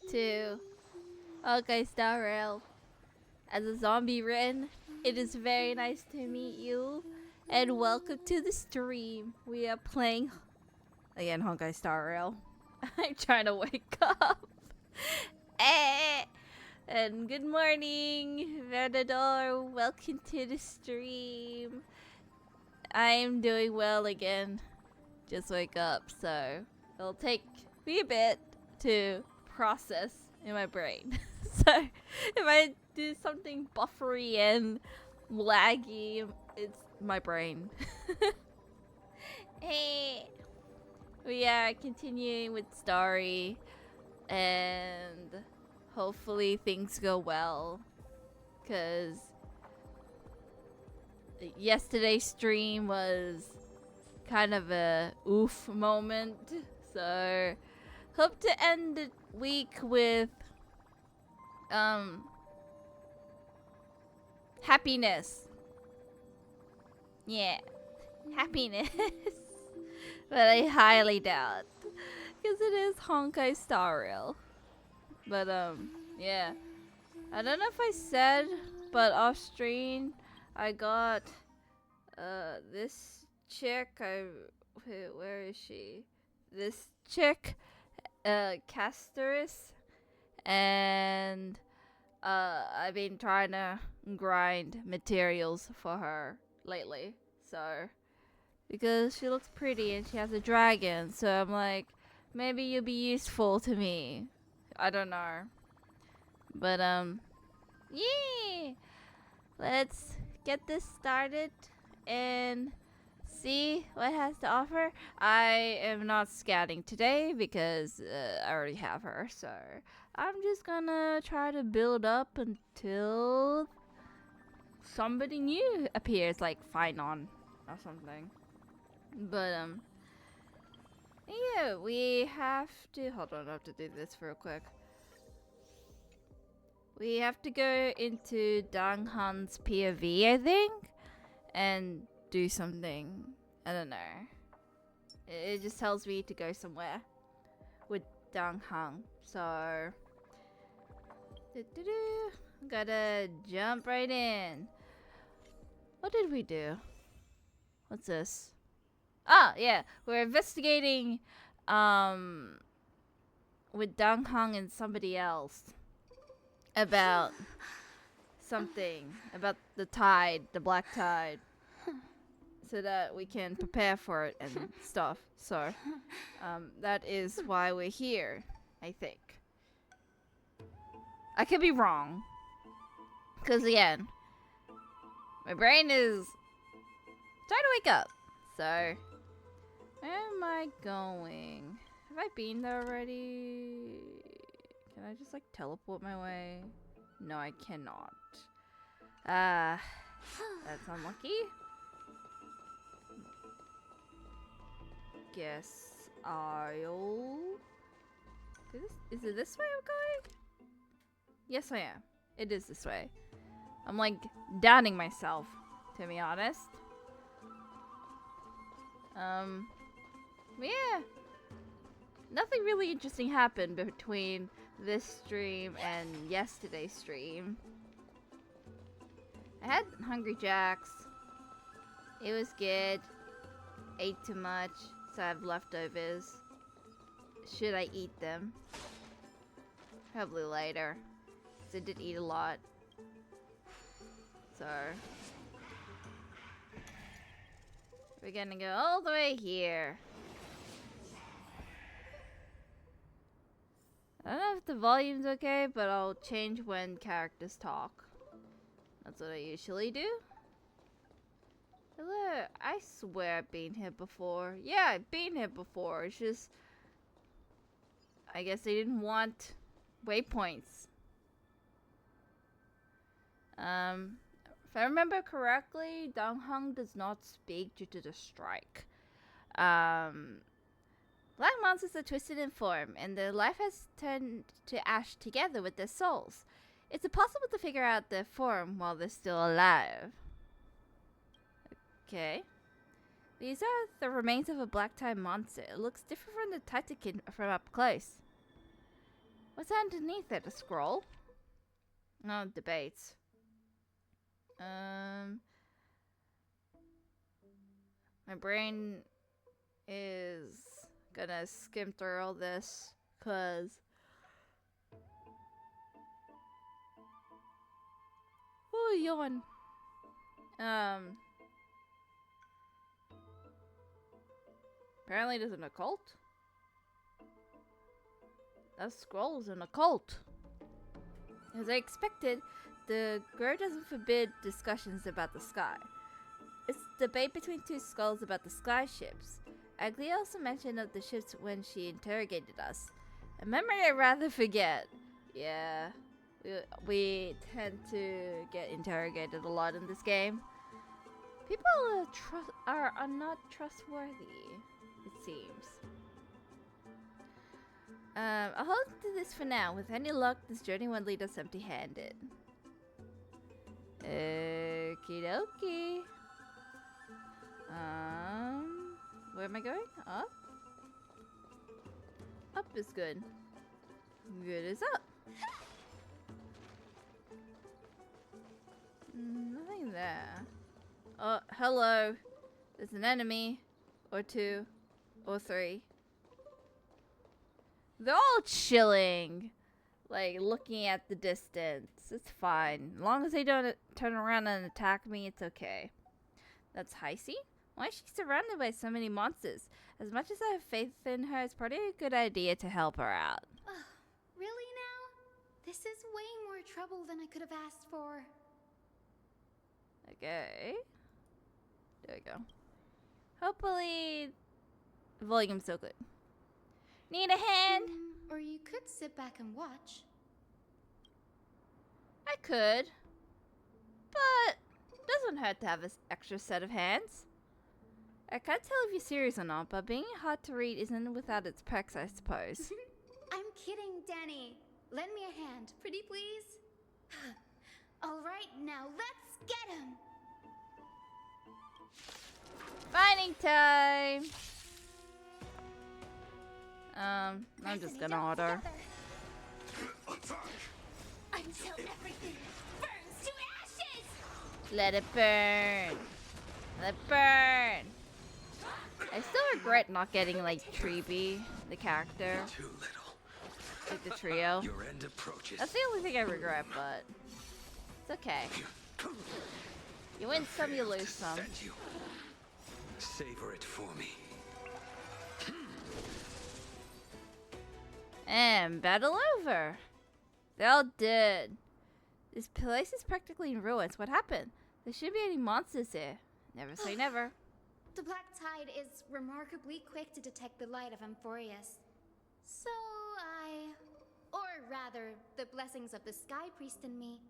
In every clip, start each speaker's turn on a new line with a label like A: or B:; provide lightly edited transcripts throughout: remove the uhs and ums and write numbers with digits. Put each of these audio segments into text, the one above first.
A: to Honkai Star Rail. As a zombie Ren, it is very nice to meet you, and welcome to the stream. We are playing again Honkai Star Rail. I'm trying to wake up. And good morning, Verdador. Welcome to the stream. I'm doing well again. Just wake up, so it'll take me a bit to process in my brain. So if I do something buffery and laggy, it's my brain. Hey, we are continuing with story, and hopefully things go well, cause yesterday's stream was kind of a oof moment, so hope to end the week with happiness. Yeah, happiness. But I highly doubt, because it is Honkai Star Rail. But yeah, I don't know if I said, but off stream I got this chick. Where is she? This chick, Casterus, and I've been trying to grind materials for her lately, so because she looks pretty and she has a dragon, so I'm like, maybe you'll be useful to me. I don't know, but yeah, let's get this started and see what it has to offer. I am not scouting today because I already have her, so I'm just gonna try to build up until somebody new appears, like Finon or something. But yeah, we have to hold on. I have to do this real quick. We have to go into Dang Han's POV, I think, and do something. I don't know. It just tells me to go somewhere with Dang Han. So gotta jump right in. What did we do? What's this? Ah, yeah, we're investigating with Dang Han and somebody else about something about the tide, the black tide, so that we can prepare for it and stuff. So that is why we're here, I think. I could be wrong, because again, my brain is trying to wake up. So where am I going? Have I been there already? Can I just like teleport my way? No, I cannot. That's unlucky. Guess I'll... Is it this way I'm going? Yes, I am. It is this way. I'm like doubting myself, to be honest. Yeah. Nothing really interesting happened between this stream and yesterday's stream. I had Hungry Jacks. It was good. Ate too much, so I have leftovers. Should I eat them? Probably later, because I did eat a lot. So we're gonna go all the way here. I don't know if the volume's okay, but I'll change when characters talk. That's what I usually do. Hello, I swear I've been here before. Yeah, I've been here before. It's just, I guess they didn't want waypoints. If I remember correctly, Dang Han does not speak due to the strike. Black monsters are twisted in form, and their life has turned to ash together with their souls. It's impossible to figure out their form while they're still alive. Okay. These are the remains of a black-tide monster. It looks different from the Titakin from up close. What's underneath it? A scroll? No, debates. My brain is gonna skim through all this, cause ooh, yawn. Apparently there's an occult. That scroll is an occult. As I expected, the grove doesn't forbid discussions about the sky. It's a debate between two skulls about the sky ships. Aglia also mentioned of the ships when she interrogated us. A memory I'd rather forget. Yeah, we tend to get interrogated a lot in this game. People are not trustworthy, it seems. I'll hold to this for now. With any luck, this journey won't lead us empty-handed. Okie dokie. Where am I going? Up? Up is good. Good is up. Nothing there. Oh, hello. There's an enemy. Or two. Or three. They're all chilling. Like, looking at the distance. It's fine. As long as they don't turn around and attack me, it's okay. That's Hyacine? Why is she surrounded by so many monsters? As much as I have faith in her, it's probably a good idea to help her out.
B: Really now? This is way more trouble than I could have asked for.
A: Okay. There we go. Hopefully, the volume's still good. Need a hand?
B: Or you could sit back and watch.
A: I could. But doesn't hurt to have an extra set of hands. I can't tell if you're serious or not, but being hard to read isn't without its perks, I suppose.
B: I'm kidding, Danny. Lend me a hand, pretty please. All right, now let's get him.
A: Fighting time. I'm just gonna order.
B: Until everything burns to ashes.
A: Let it burn. Let it burn. I still regret not getting like Treeby, the character.
C: Too little.
A: Like the trio.
C: Your end approaches.
A: That's the only thing I regret, but it's okay. You win some, you lose some.
C: Send you. Savor it for me.
A: And battle over. They're all dead. This place is practically in ruins. What happened? There shouldn't be any monsters here. Never say never.
B: The Black Tide is remarkably quick to detect the light of Amphoreus. So or rather, the blessings of the Sky Priest in me,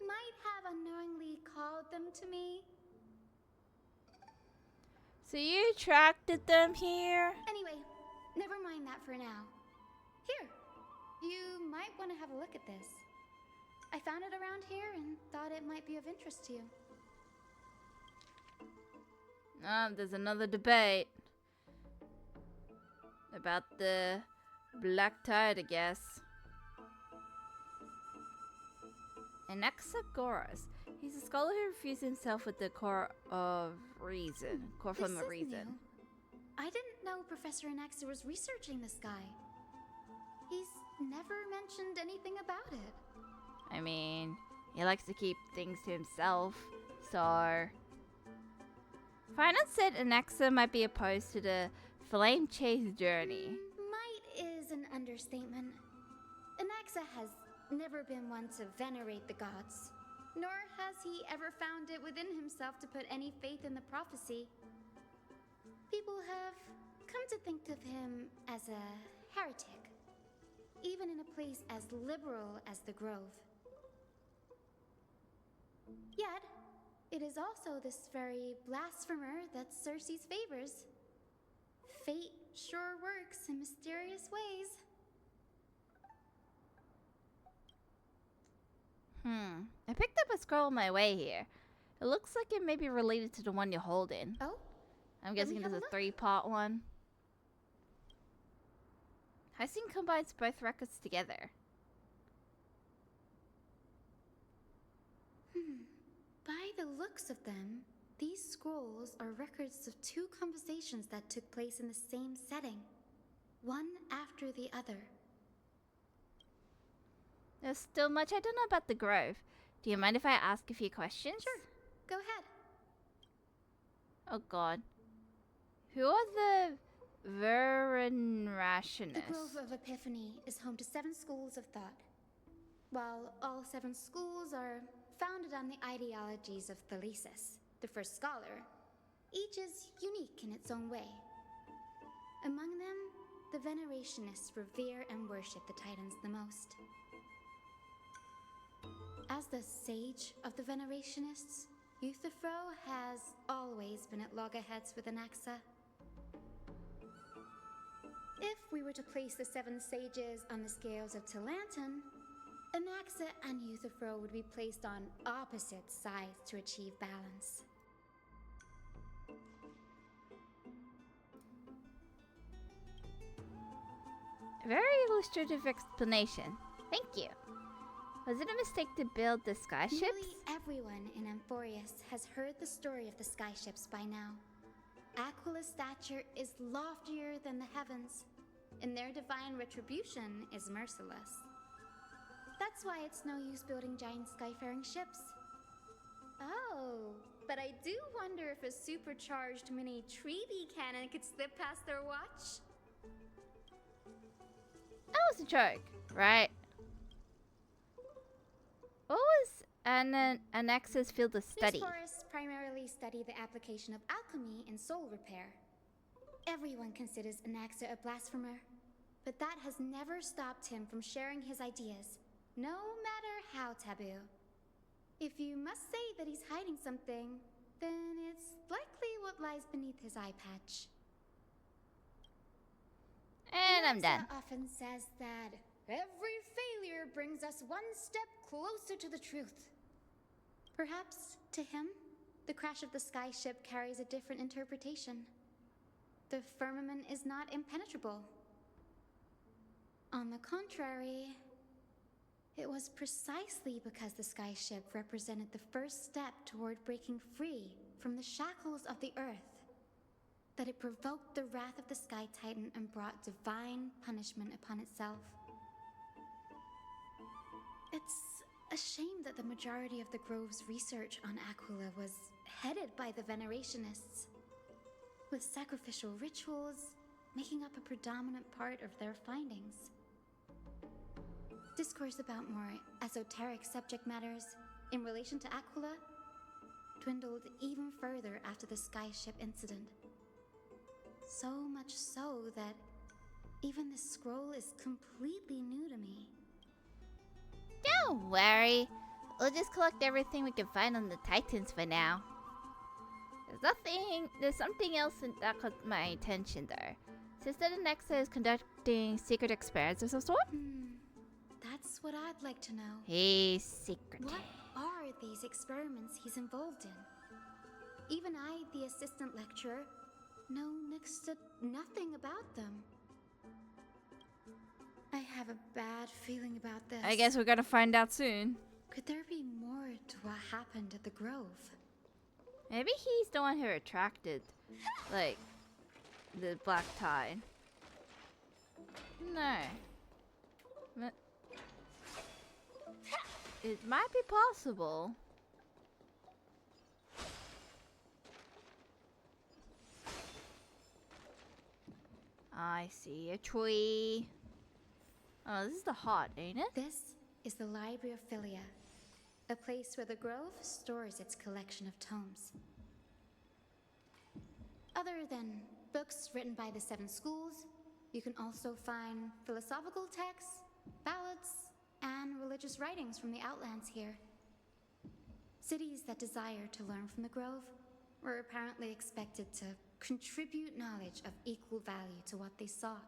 B: might have unknowingly called them to me.
A: So you attracted them here?
B: Anyway, never mind that for now. Here, you might want to have a look at this. I found it around here and thought it might be of interest to you.
A: There's another debate about the Black Tide, I guess. Anaxagoras. He's a scholar who refuses himself with the core of reason. Core from the reason.
B: New. I didn't know Professor Anaxa was researching the sky. He's never mentioned anything about it.
A: I mean, he likes to keep things to himself, so... Finance said Anaxa might be opposed to the flame chase journey.
B: Might is an understatement. Anaxa has never been one to venerate the gods, nor has he ever found it within himself to put any faith in the prophecy. People have come to think of him as a heretic, even in a place as liberal as the Grove. Yet, it is also this very blasphemer that Circe's favors. Fate sure works in mysterious ways.
A: I picked up a scroll on my way here. It looks like it may be related to the one you're holding.
B: Oh?
A: I'm guessing this is a 3-part one. Hyacine combines both records together.
B: By the looks of them, these scrolls are records of two conversations that took place in the same setting, one after the other.
A: There's still much I don't know about the Grove. Do you mind if I ask a few questions?
B: Sure, go ahead.
A: Oh god. Who are the Verenrationists?
B: The Grove of Epiphany is home to 7 schools of thought. While all 7 schools are founded on the ideologies of Thalesis, the first scholar, each is unique in its own way. Among them, the Venerationists revere and worship the Titans the most. As the sage of the Venerationists, Euthyphro has always been at loggerheads with Anaxa. If we were to place the 7 sages on the scales of Talanton, Anaxa and Euthyphro would be placed on opposite sides to achieve balance.
A: Very illustrative explanation. Thank you. Was it a mistake to build the skyships?
B: Nearly everyone in Amphoreus has heard the story of the skyships by now. Aquila's stature is loftier than the heavens, and their divine retribution is merciless. That's why it's no use building giant skyfaring ships. Oh, but I do wonder if a supercharged mini Treaty cannon could slip past their watch.
A: That was a joke, right? What was Anaxa's field of study?
B: These forests primarily study the application of alchemy in soul repair. Everyone considers Anaxa a blasphemer, but that has never stopped him from sharing his ideas, no matter how taboo. If you must say that he's hiding something, then it's likely what lies beneath his eye patch.
A: And I'm
B: Anaxa
A: done.
B: often says that every failure brings us one step closer to the truth. Perhaps, to him, the crash of the skyship carries a different interpretation. The firmament is not impenetrable. On the contrary, it was precisely because the skyship represented the first step toward breaking free from the shackles of the earth that it provoked the wrath of the Sky Titan and brought divine punishment upon itself. It's a shame that the majority of the Grove's research on Aquila was headed by the Venerationists, with sacrificial rituals making up a predominant part of their findings. Discourse about more esoteric subject matters in relation to Aquila dwindled even further after the skyship incident. So much so that even the scroll is completely new to me.
A: Don't worry. We'll just collect everything we can find on the Titans for now. There's something else that caught my attention though. Since that Anaxa is conducting secret experiments of some sort?
B: That's what I'd like to know.
A: He's secretive.
B: What are these experiments he's involved in? Even I, the assistant lecturer, know next to nothing about them. I have a bad feeling about this.
A: I guess we're gonna find out soon.
B: Could there be more to what happened at the Grove?
A: Maybe he's the one who attracted, like, the Black Tide. No. It might be possible. I see a tree. Oh, this is the heart, ain't it?
B: This is the Library of Philia, a place where the Grove stores its collection of tomes. Other than books written by the 7 schools, you can also find philosophical texts, ballads, and religious writings from the Outlands here. Cities that desire to learn from the Grove were apparently expected to contribute knowledge of equal value to what they sought.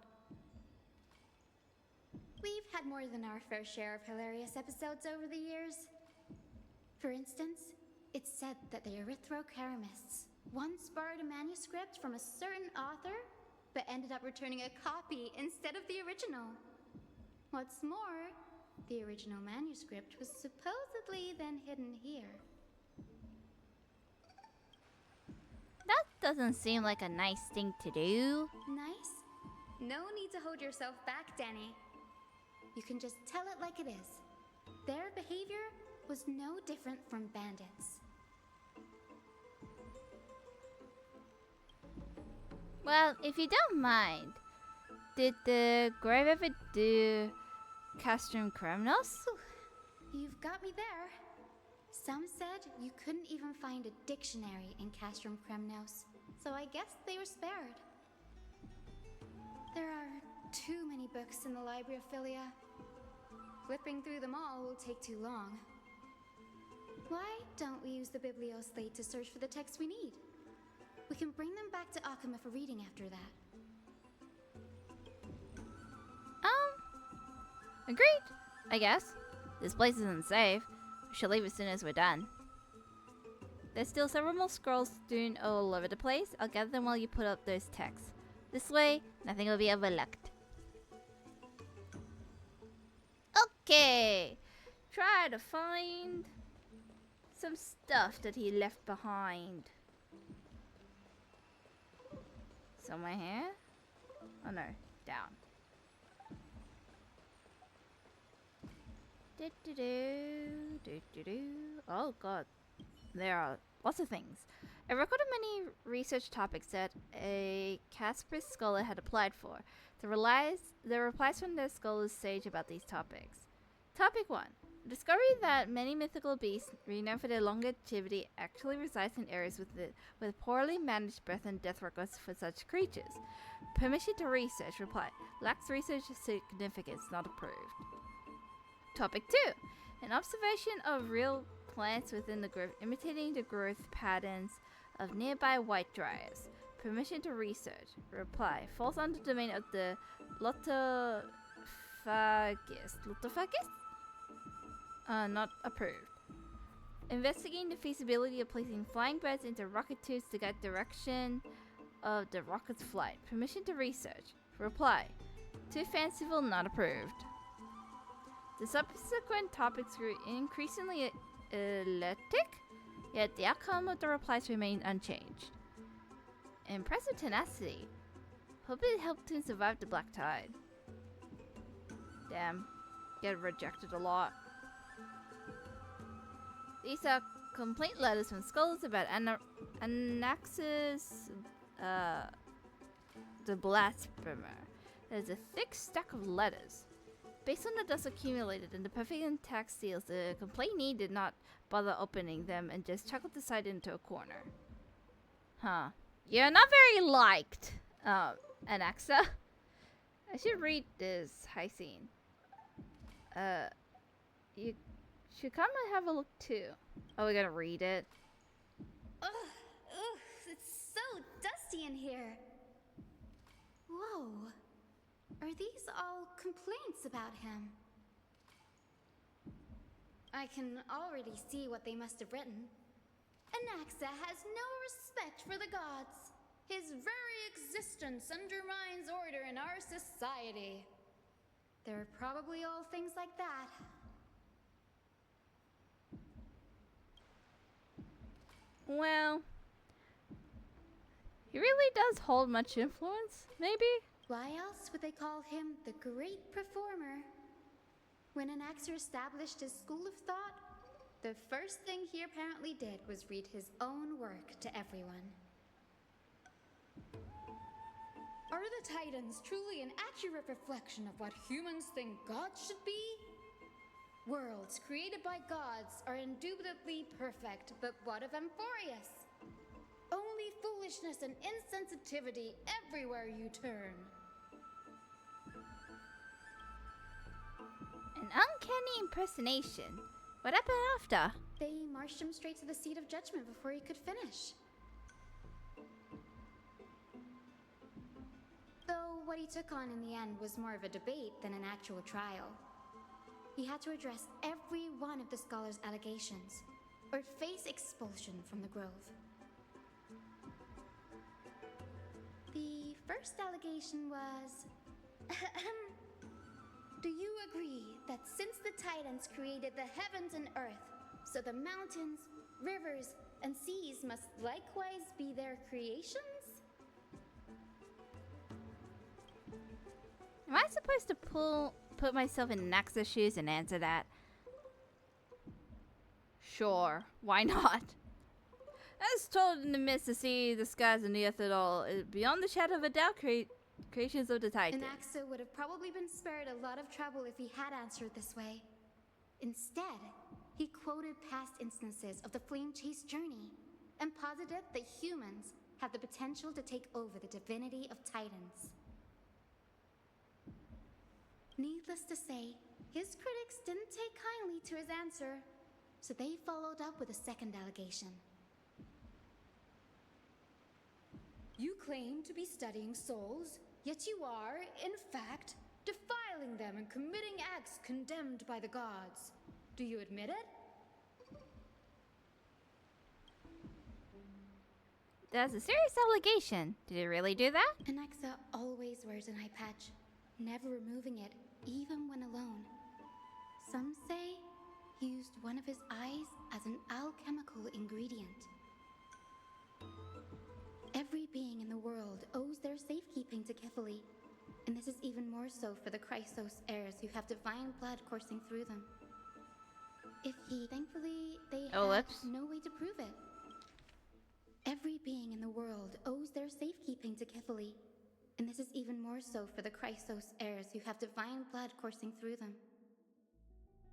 B: We've had more than our fair share of hilarious episodes over the years. For instance, it's said that the Erythrocheramists once borrowed a manuscript from a certain author, but ended up returning a copy instead of the original. What's more, the original manuscript was supposedly then hidden here.
A: That doesn't seem like a nice thing to do.
B: Nice? No need to hold yourself back, Danny. You can just tell it like it is. Their behavior was no different from bandits.
A: Well, if you don't mind, did the grave ever do castrum criminals?
B: You've got me there. Some said you couldn't even find a dictionary in Castrum Kremnos, so I guess they were spared. There are too many books in the Library of Philia. Flipping through them all will take too long. Why don't we use the Biblioslate to search for the texts we need? We can bring them back to Akuma for reading after that.
A: Agreed, I guess. This place isn't safe. We should leave as soon as we're done. There's still several more scrolls strewn all over the place. I'll gather them while you put up those texts. This way, nothing will be overlooked. Okay. Try to find some stuff that he left behind. Somewhere here? Oh no, down. Oh god, there are lots of things. I recorded many research topics that a Casper scholar had applied for. The replies from the scholar's sage about these topics. Topic 1. The discovery that many mythical beasts, renowned for their longevity, actually resides in areas with poorly managed birth and death records for such creatures. Permission to research. Reply. Lacks research significance. Not approved. Topic 2. An observation of real plants within the grove imitating the growth patterns of nearby white dryas. Permission to research. Reply. Falls under the domain of the Lotophagus. Lotophagus? Not approved. Investigating the feasibility of placing flying birds into rocket tubes to guide direction of the rocket's flight. Permission to research. Reply. Too fanciful, not approved. The subsequent topics grew increasingly elliptic, yet the outcome of the replies remained unchanged. Impressive tenacity. Hope it helped him survive the black tide. Damn. Get rejected a lot. These are complete letters from scholars about Anaxes, the blasphemer. There's a thick stack of letters. Based on the dust accumulated and the perfect intact seals, the complainee did not bother opening them and just chuckled aside into a corner. Huh. You're not very liked, Anaxa. I should read this, Hyacine. You should come and have a look too. Oh, we gotta read it.
B: Ugh, it's so dusty in here. Whoa. Are these all complaints about him? I can already see what they must have written. Anaxa has no respect for the gods. His very existence undermines order in our society. They're probably all things like that.
A: Well, he really does hold much influence, maybe?
B: Why else would they call him the Great Performer? When Anaxer established his school of thought, the first thing he apparently did was read his own work to everyone. Are the Titans truly an accurate reflection of what humans think gods should be? Worlds created by gods are indubitably perfect, but what of Amphoreus? Only foolishness and insensitivity everywhere you turn.
A: An uncanny impersonation. What happened after?
B: They marched him straight to the seat of judgment before he could finish. Though what he took on in the end was more of a debate than an actual trial. He had to address every one of the scholar's allegations, or face expulsion from the grove. The first allegation was... Do you agree that since the Titans created the heavens and earth, so the mountains, rivers, and seas must likewise be their creations?
A: Am I supposed to put myself in Naxa's shoes and answer that? Sure, why not? As told in the myths, the sea, the skies, and the earth at all, beyond the shadow of a doubt, creations of the Titans.
B: Anaxa would have probably been spared a lot of trouble if he had answered this way. Instead, he quoted past instances of the Flame Chase journey and posited that humans have the potential to take over the divinity of Titans. Needless to say, his critics didn't take kindly to his answer, so they followed up with a second allegation. You claim to be studying souls, yet you are, in fact, defiling them and committing acts condemned by the gods. Do you admit it?
A: That's a serious allegation. Did he really do that?
B: Anaxa always wears an eye patch, never removing it, even when alone. Some say he used one of his eyes as an alchemical ingredient. Every being in the world owes their safekeeping to Kefali, and this is even more so for the Chrysos heirs who have divine blood coursing through them. Thankfully, they had no way to prove it. Every being in the world owes their safekeeping to Kefali, and this is even more so for the Chrysos heirs who have divine blood coursing through them.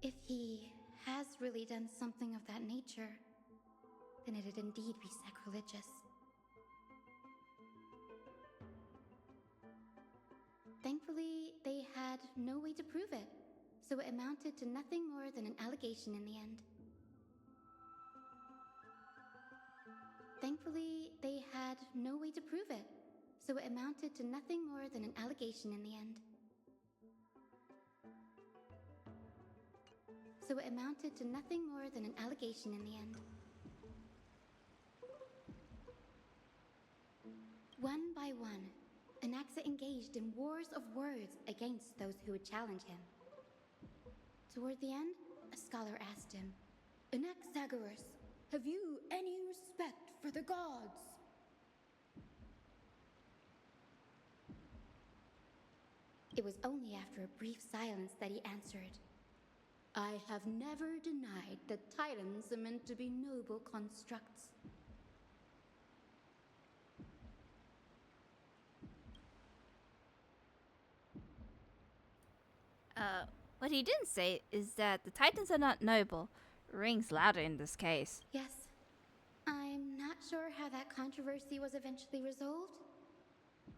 B: If he has really done something of that nature, then it'd indeed be sacrilegious. Thankfully, they had no way to prove it, so it amounted to nothing more than an allegation in the end. Thankfully, they had no way to prove it, so it amounted to nothing more than an allegation in the end. So it amounted to nothing more than an allegation in the end. One by one, Anaxa engaged in wars of words against those who would challenge him. Toward the end, a scholar asked him, Anaxagoras, have you any respect for the gods? It was only after a brief silence that he answered, I have never denied that Titans are meant to be noble constructs.
A: What he didn't say is that the Titans are not noble. Rings louder in this case.
B: Yes. I'm not sure how that controversy was eventually resolved.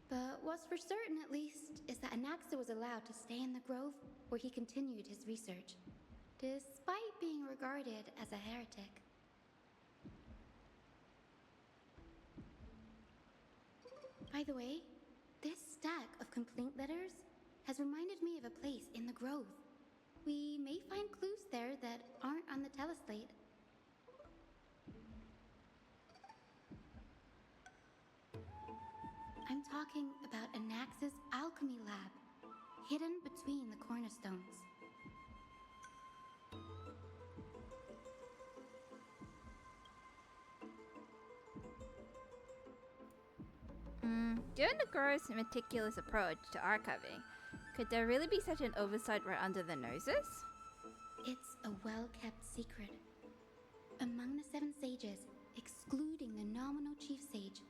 B: But what's for certain, at least, is that Anaxa was allowed to stay in the grove where he continued his research, despite being regarded as a heretic. By the way, this stack of complaint letters has reminded me of a place in the grove. We may find clues there that aren't on the teleslate. I'm talking about Anaxa's alchemy lab, hidden between the cornerstones.
A: Given the Grove's meticulous approach to archiving, could there really be such an oversight right under their noses?
B: It's a well-kept secret. Among the 7 sages, excluding the nominal chief sage,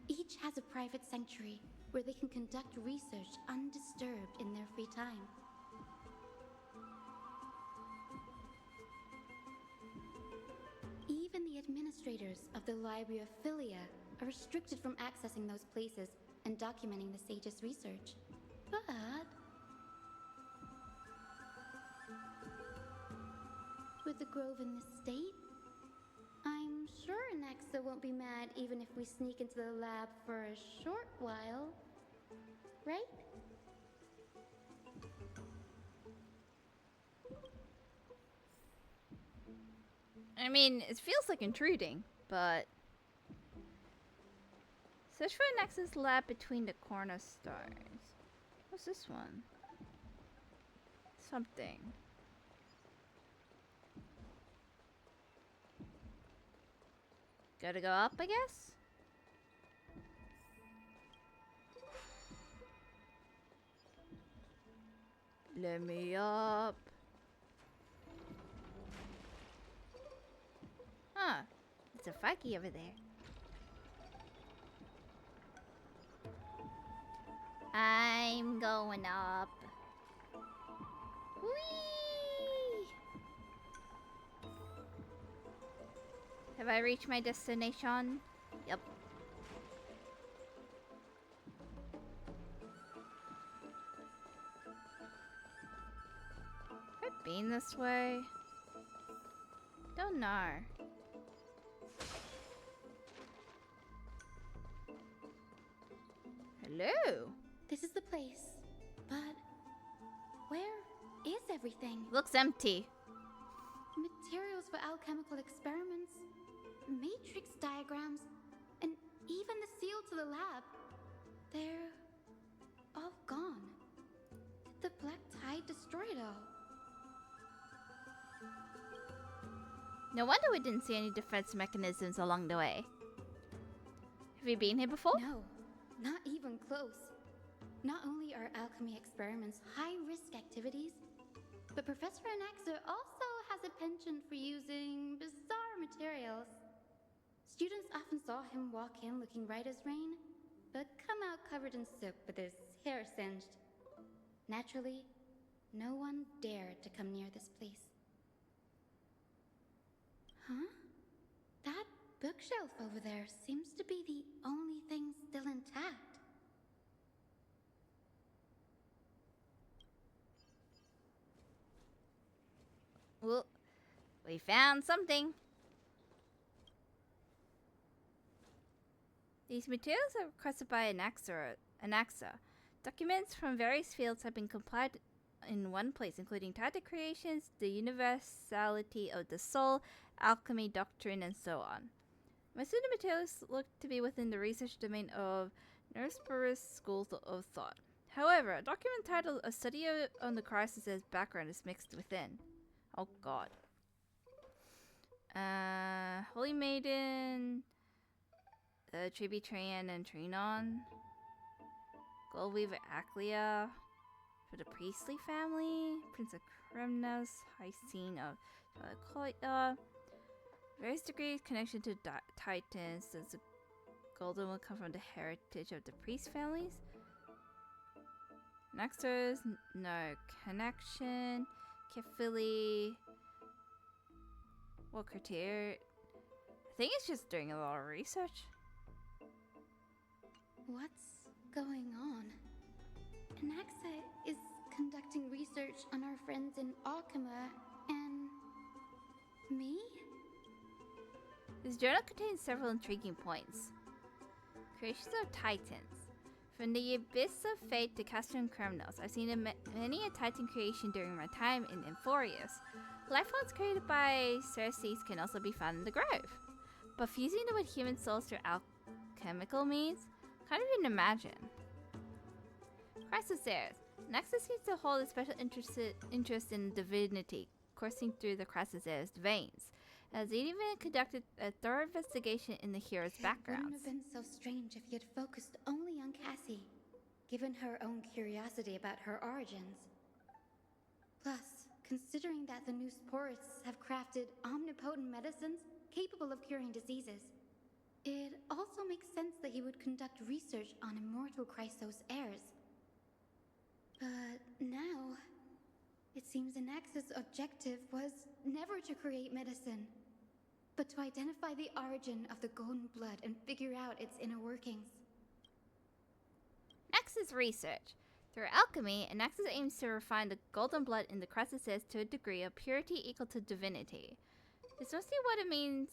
B: each has a private sanctuary where they can conduct research undisturbed in their free time. Even the administrators of the Library of Philia are restricted from accessing those places and documenting the sage's research. But with the grove in this state, I'm sure Anaxa won't be mad even if we sneak into the lab for a short while, right?
A: I mean, it feels like intruding, but Search for an Nexus lab between the cornerstones. What's this one? Something. Gotta go up, I guess? Let me up. Huh. It's a Faki over there. I'm going up. Whee! Have I reached my destination? Yep. Have I been this way? Don't know. Hello?
B: This is the place. But where is everything?
A: Looks empty.
B: Materials for alchemical experiments, matrix diagrams, and even the seal to the lab. They're all gone. Did the Black Tide destroy it all?
A: No wonder we didn't see any defense mechanisms along the way. Have you been here before?
B: No, not even close. Not only are alchemy experiments high-risk activities, but Professor Anaxa also has a penchant for using bizarre materials. Students often saw him walk in looking right as rain, but come out covered in soap with his hair singed. Naturally, no one dared to come near this place. Huh? That bookshelf over there seems to be the only thing still intact.
A: Well, we found something. These materials are requested by Anaxa. Documents from various fields have been compiled in one place, including tactic creations, the universality of the soul, alchemy doctrine, and so on. Most of the materials look to be within the research domain of COGNOSPHERE schools of thought. However, a document titled A Study on the Crisis' Background is mixed within. Oh god. Holy Maiden, Tributarian and Trinon, Goldweaver Aclea, for the Priestley family, Prince of Kremnos, Hyacine of Koya, various degrees connection to Titans. Does the golden one come from the heritage of the priest families? Next is no connection. Kefili. What criteria? I think it's just doing a lot of research.
B: What's going on? Anaxa is conducting research on our friends in Alchema and me?
A: This journal contains several intriguing points. Creations of Titans. From the abyss of fate to Castron Kremnos, I've seen many a Titan creation during my time in Amphoreus. Life forms created by Ceres can also be found in the grove. But fusing them with human souls through alchemical means? Can't even imagine. Crisis Ceres. Nexus seems to hold a special interest in divinity, coursing through the Crisis Ceres veins. Has even conducted a thorough investigation in the hero's backgrounds.
B: It wouldn't have been so strange if he had focused only on Cassie, given her own curiosity about her origins. Plus, considering that the new sporists have crafted omnipotent medicines capable of curing diseases, it also makes sense that he would conduct research on immortal Chrysos heirs. But now, it seems Anaxa's objective was never to create medicine, but to identify the origin of the golden blood and figure out its inner workings.
A: Nexus research. Through alchemy, Nexus aims to refine the golden blood in the Crescences to a degree of purity equal to divinity. This must be what it means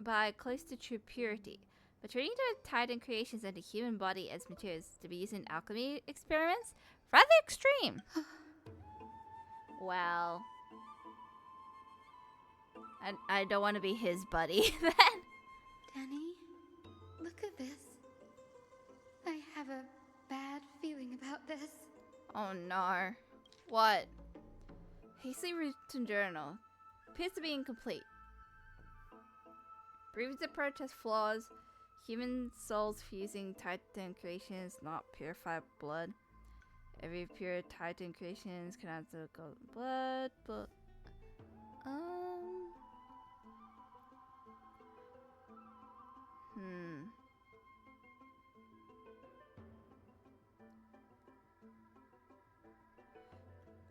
A: by close to true purity, but treating the Titan creations and the human body as materials to be used in alchemy experiments? Rather extreme! Well, I don't want to be his buddy then.
B: Danny, look at this. I have a bad feeling about this.
A: Oh no. What? Hastily written journal. Appears to be incomplete. Previous approach has flaws. Human souls fusing Titan creations, not purified blood. Every pure Titan creations can add to golden blood, but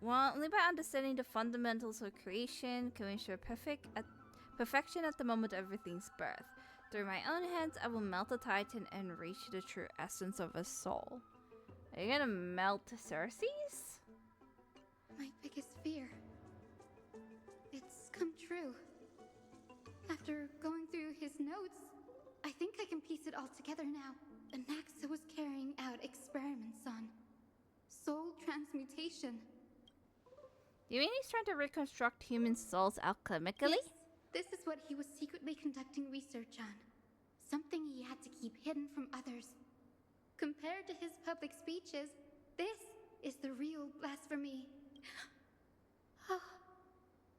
A: well, only by understanding the fundamentals of creation can we ensure perfection at the moment of everything's birth. Through my own hands, I will melt a Titan and reach the true essence of a soul. Are you gonna melt Cersei's?
B: My biggest fear. It's come true. After going through his notes, I think I can piece it all together now. Anaxa was carrying out experiments on soul transmutation.
A: You mean he's trying to reconstruct human souls alchemically?
B: Yes, this is what he was secretly conducting research on. Something he had to keep hidden from others. Compared to his public speeches, this is the real blasphemy. Oh,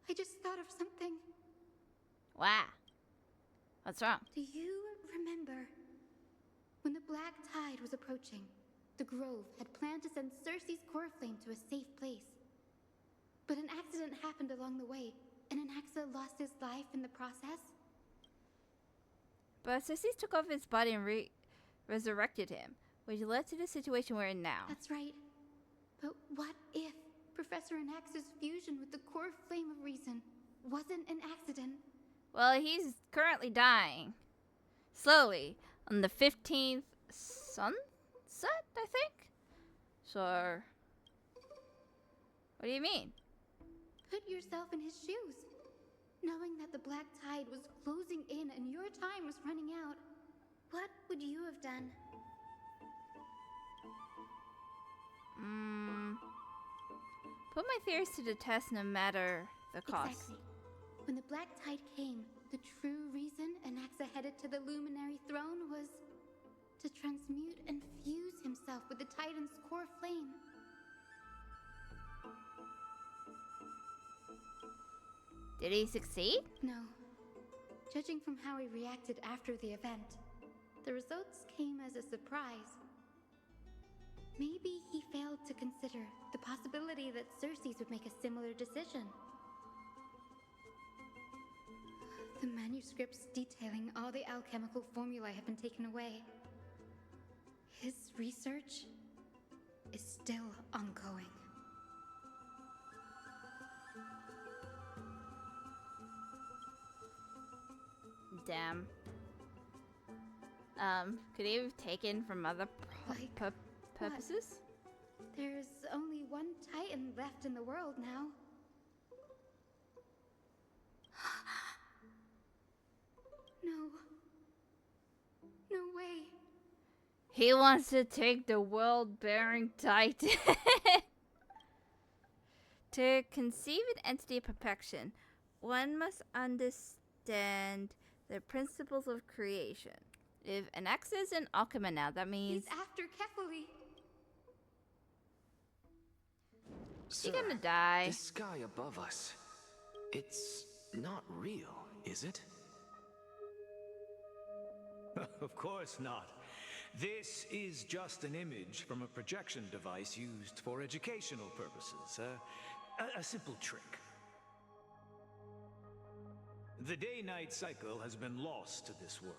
B: I just thought of something.
A: Wow. What's wrong?
B: Do you remember when the Black Tide was approaching? The Grove had planned to send Cersei's core flame to a safe place. But an accident happened along the way, and Anaxa lost his life in the process.
A: But Cersei took over his body and resurrected him, which led to the situation we're in now.
B: That's right. But what if Professor Anaxa's fusion with the core flame of reason wasn't an accident?
A: Well, he's currently dying. Slowly. On the 15th sunset, I think? So... What do you mean?
B: Put yourself in his shoes. Knowing that the Black Tide was closing in and your time was running out, what would you have done?
A: Put my theories to the test no matter the cost.
B: Exactly. When the Black Tide came, the true reason Anaxa headed to the Luminary Throne was to transmute and fuse himself with the Titan's core flame.
A: Did he succeed?
B: No. Judging from how he reacted after the event, the results came as a surprise. Maybe he failed to consider the possibility that Cersei's would make a similar decision. The manuscripts detailing all the alchemical formulae have been taken away. His research is still ongoing.
A: Damn. Could he have taken from other purposes?
B: There's only one Titan left in the world now. No. No way.
A: He wants to take the world-bearing Titan. To conceive an entity of perfection, one must understand the principles of creation. If Anaxa is an alchemist now, that means...
B: He's after Kefali.
A: She's gonna die.
C: This sky above us, it's not real, is it?
D: Of course not. This is just an image from a projection device used for educational purposes. A simple trick. The day-night cycle has been lost to this world.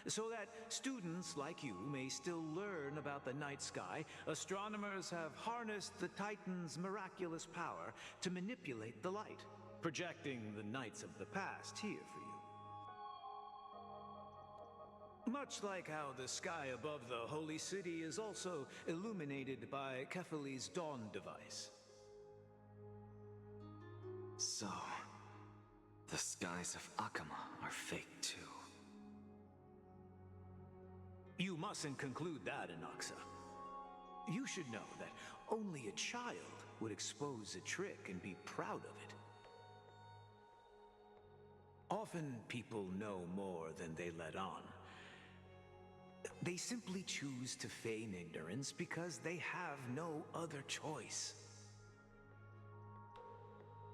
D: So that students like you may still learn about the night sky, astronomers have harnessed the Titan's miraculous power to manipulate the light, projecting the nights of the past here for you. Much like how the sky above the Holy City is also illuminated by Kefali's dawn device.
C: So, the skies of Akama are fake too.
D: You mustn't conclude that, Anaxa. You should know that only a child would expose a trick and be proud of it. Often people know more than they let on. They simply choose to feign ignorance because they have no other choice.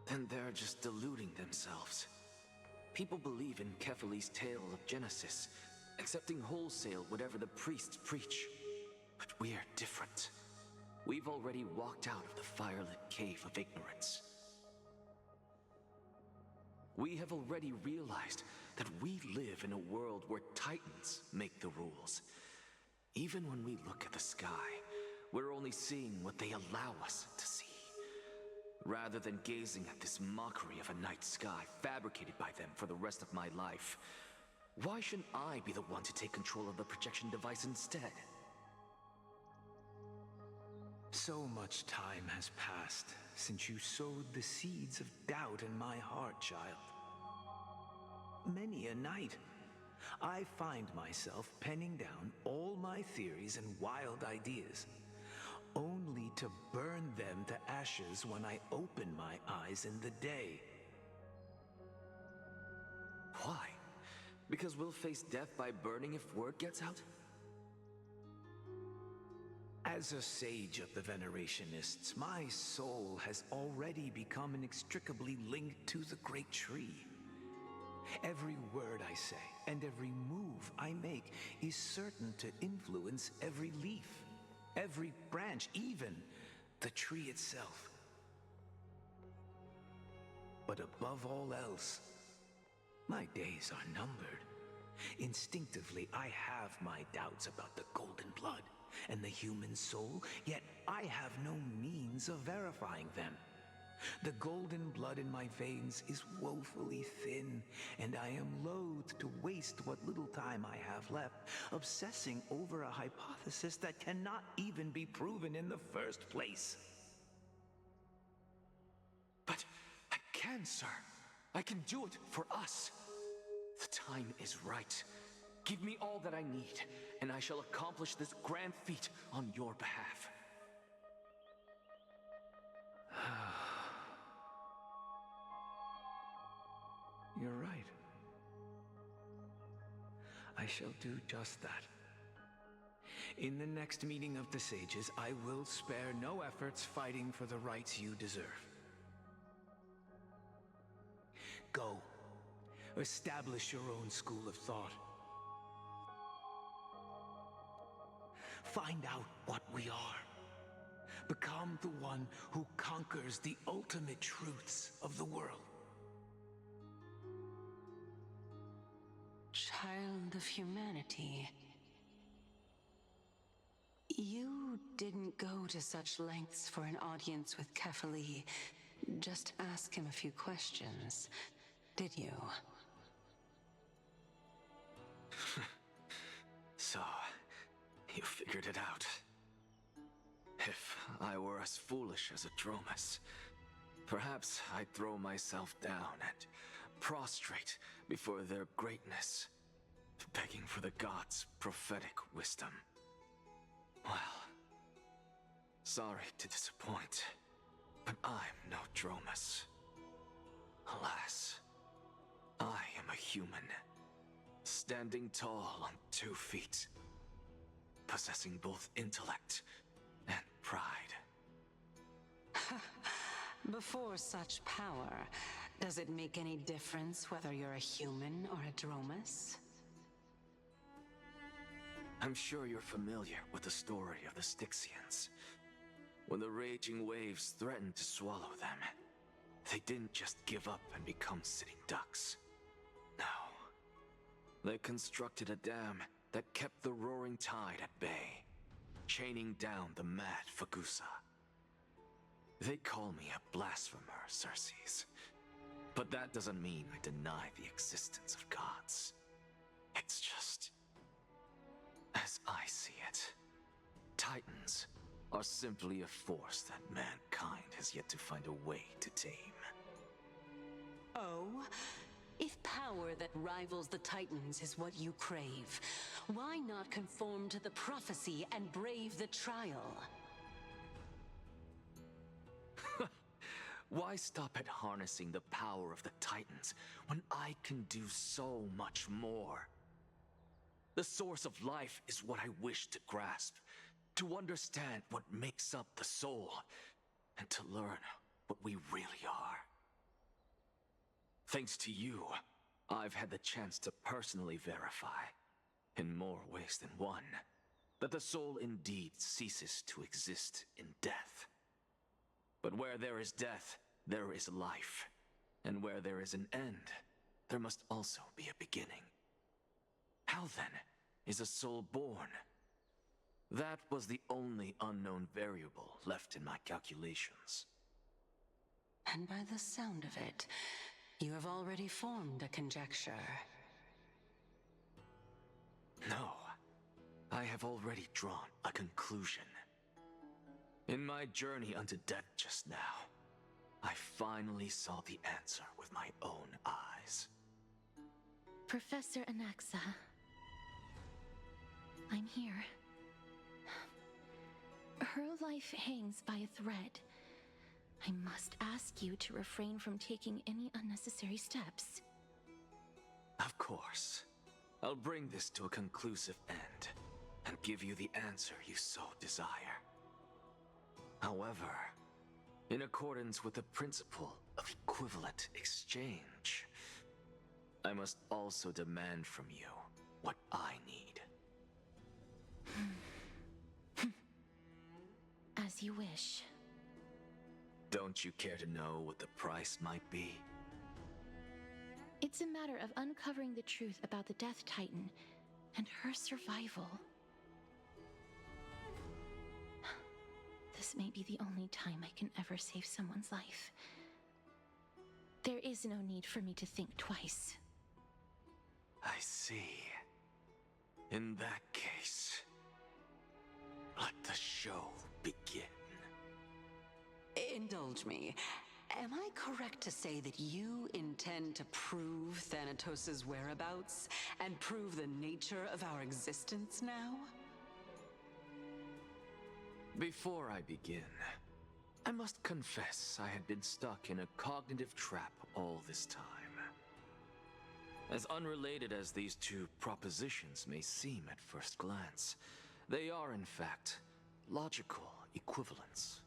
C: Then they're just deluding themselves. People believe in Kephali's tale of Genesis, accepting wholesale whatever the priests preach. But we're different. We've already walked out of the firelit cave of ignorance. We have already realized that we live in a world where Titans make the rules. Even when we look at the sky, we're only seeing what they allow us to see. Rather than gazing at this mockery of a night sky fabricated by them for the rest of my life, why shouldn't I be the one to take control of the projection device instead?
D: So much time has passed since you sowed the seeds of doubt in my heart, child. Many a night, I find myself penning down all my theories and wild ideas, only to burn them to ashes when I open my eyes in the day.
C: Why? Because we'll face death by burning if word gets out?
D: As a sage of the Venerationists, my soul has already become inextricably linked to the great tree. Every word I say and every move I make is certain to influence every leaf, every branch, even the tree itself. But above all else, my days are numbered. Instinctively, I have my doubts about the golden blood and the human soul, yet I have no means of verifying them. The golden blood in my veins is woefully thin, and I am loath to waste what little time I have left obsessing over a hypothesis that cannot even be proven in the first place.
C: But I can, sir. I can do it for us. The time is right. Give me all that I need, and I shall accomplish this grand feat on your behalf.
D: You're right. I shall do just that. In the next meeting of the sages, I will spare no efforts fighting for the rights you deserve. Go. Establish your own school of thought. Find out what we are. Become the one who conquers the ultimate truths of the world.
E: Child of humanity. You didn't go to such lengths for an audience with Kephali. Just ask him a few questions, did you?
C: So, you figured it out. If I were as foolish as a Dromus, perhaps I'd throw myself down and prostrate before their greatness, begging for the gods' prophetic wisdom. Well, sorry to disappoint, but I'm no Dromus. Alas, I am a human, standing tall on 2 feet, possessing both intellect and pride.
E: Before such power, does it make any difference whether you're a human or a Dromus?
C: I'm sure you're familiar with the story of the Styxians. When the raging waves threatened to swallow them, they didn't just give up and become sitting ducks. No. They constructed a dam that kept the roaring tide at bay, chaining down the mad Fagusa. They call me a blasphemer, Circes. But that doesn't mean I deny the existence of gods. It's just, as I see it, Titans are simply a force that mankind has yet to find a way to tame.
E: Oh? If power that rivals the Titans is what you crave, why not conform to the prophecy and brave the trial?
C: Why stop at harnessing the power of the Titans when I can do so much more? The source of life is what I wish to grasp, to understand what makes up the soul, and to learn what we really are. Thanks to you, I've had the chance to personally verify, in more ways than one, that the soul indeed ceases to exist in death. But where there is death, there is life. And where there is an end, there must also be a beginning. How then is a soul born? That was the only unknown variable left in my calculations.
E: And by the sound of it, you have already formed a conjecture.
C: No, I have already drawn a conclusion. In my journey unto death just now, I finally saw the answer with my own eyes.
B: Professor Anaxa, I'm here. Her life hangs by a thread. I must ask you to refrain from taking any unnecessary steps.
C: Of course. I'll bring this to a conclusive end, and give you the answer you so desire. However, in accordance with the principle of equivalent exchange, I must also demand from you what I need.
B: As you wish.
C: Don't you care to know what the price might be?
B: It's a matter of uncovering the truth about the Death Titan and her survival. This may be the only time I can ever save someone's life. There is no need for me to think twice.
C: I see. In that case, let the show begin.
E: Indulge me. Am I correct to say that you intend to prove Thanatos' whereabouts and prove the nature of our existence now?
C: Before I begin, I must confess I had been stuck in a cognitive trap all this time. As unrelated as these two propositions may seem at first glance, they are in fact logical equivalents.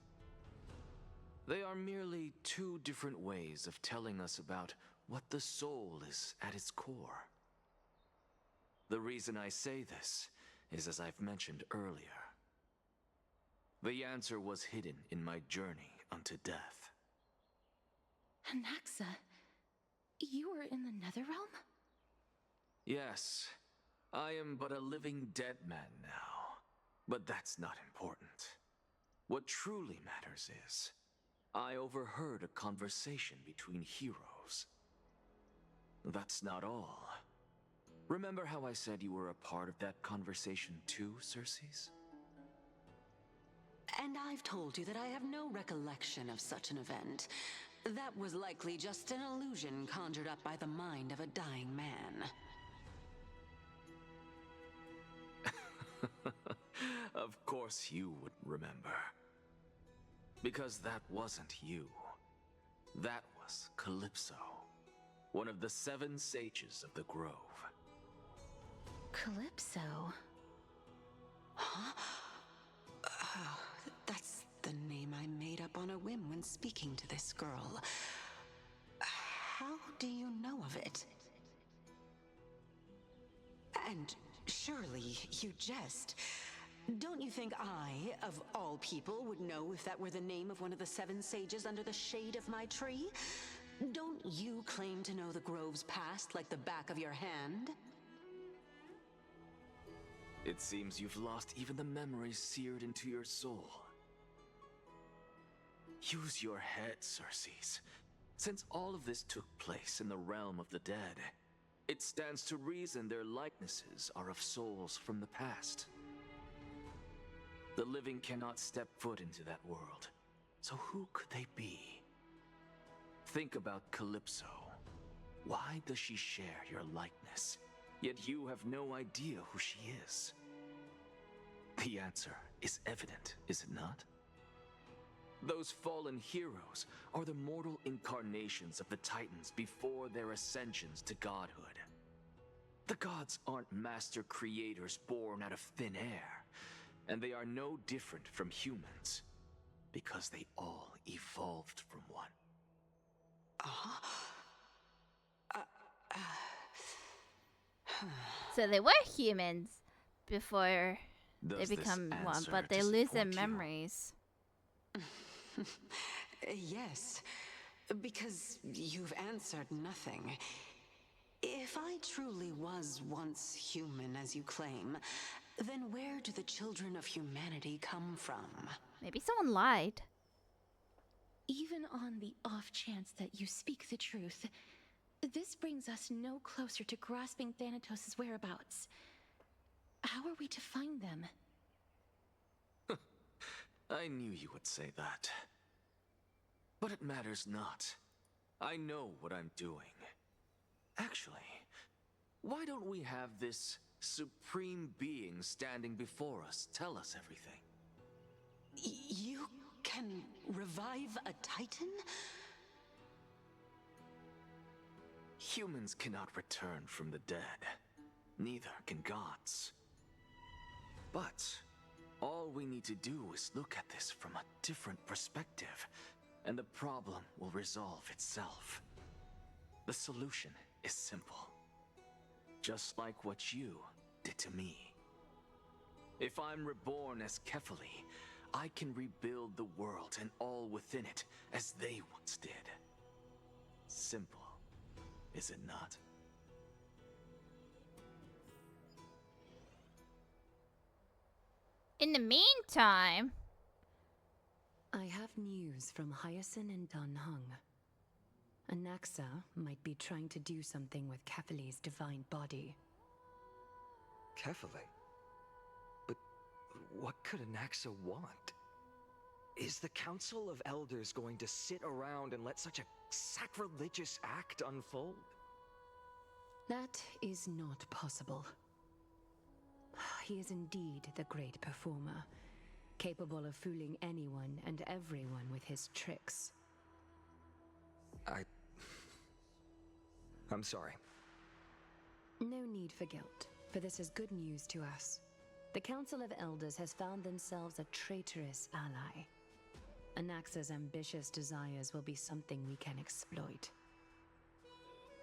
C: They are merely two different ways of telling us about what the soul is at its core. The reason I say this is, as I've mentioned earlier, the answer was hidden in my journey unto death.
B: Anaxa, you were in the Netherrealm?
C: Yes, I am but a living dead man now, but that's not important. What truly matters is, I overheard a conversation between heroes. That's not all. Remember how I said you were a part of that conversation too, Circes?
E: And I've told you that I have no recollection of such an event. That was likely just an illusion conjured up by the mind of a dying man.
C: Of course you would remember. Because that wasn't you. That was Calypso, one of the 7 sages of the Grove.
B: Calypso?
E: Huh? Oh, that's the name I made up on a whim when speaking to this girl. How do you know of it? And surely you jest. Don't you think I, of all people, would know if that were the name of one of the 7 sages under the shade of my tree? Don't you claim to know the Grove's past like the back of your hand?
C: It seems you've lost even the memories seared into your soul. Use your head, Circes. Since all of this took place in the realm of the dead, it stands to reason their likenesses are of souls from the past. The living cannot step foot into that world, so who could they be? Think about Calypso. Why does she share your likeness, yet you have no idea who she is? The answer is evident, is it not? Those fallen heroes are the mortal incarnations of the Titans before their ascensions to godhood. The gods aren't master creators born out of thin air, and they are no different from humans, because they all evolved from one.
A: So they were humans before they
C: Does this
A: become one,
C: answer
A: but they lose their
C: disappoint you?
A: memories.
E: Yes, because you've answered nothing. If I truly was once human, as you claim, then where do the children of humanity come from?
A: Maybe someone lied.
F: Even on the off chance that you speak the truth, this brings us no closer to grasping Thanatos' whereabouts. How are we to find them?
C: I knew you would say that. But it matters not. I know what I'm doing. Actually, why don't we have this supreme being standing before us tell us everything?
E: You can revive a Titan?
C: Humans cannot return from the dead. Neither can gods. But all we need to do is look at this from a different perspective, and the problem will resolve itself. The solution is simple. Just like what you did to me. If I'm reborn as Kefali, I can rebuild the world and all within it as they once did. Simple, is it not?
A: In the meantime,
G: I have news from Hyacine and Danheng. Anaxa might be trying to do something with Kefali's divine body.
H: Kefali? But what could Anaxa want? Is the Council of Elders going to sit around and let such a sacrilegious act unfold?
G: That is not possible. He is indeed the great performer, capable of fooling anyone and everyone with his tricks.
H: I'm sorry.
G: No need for guilt, for this is good news to us. The Council of Elders has found themselves a traitorous ally. Anaxa's ambitious desires will be something we can exploit.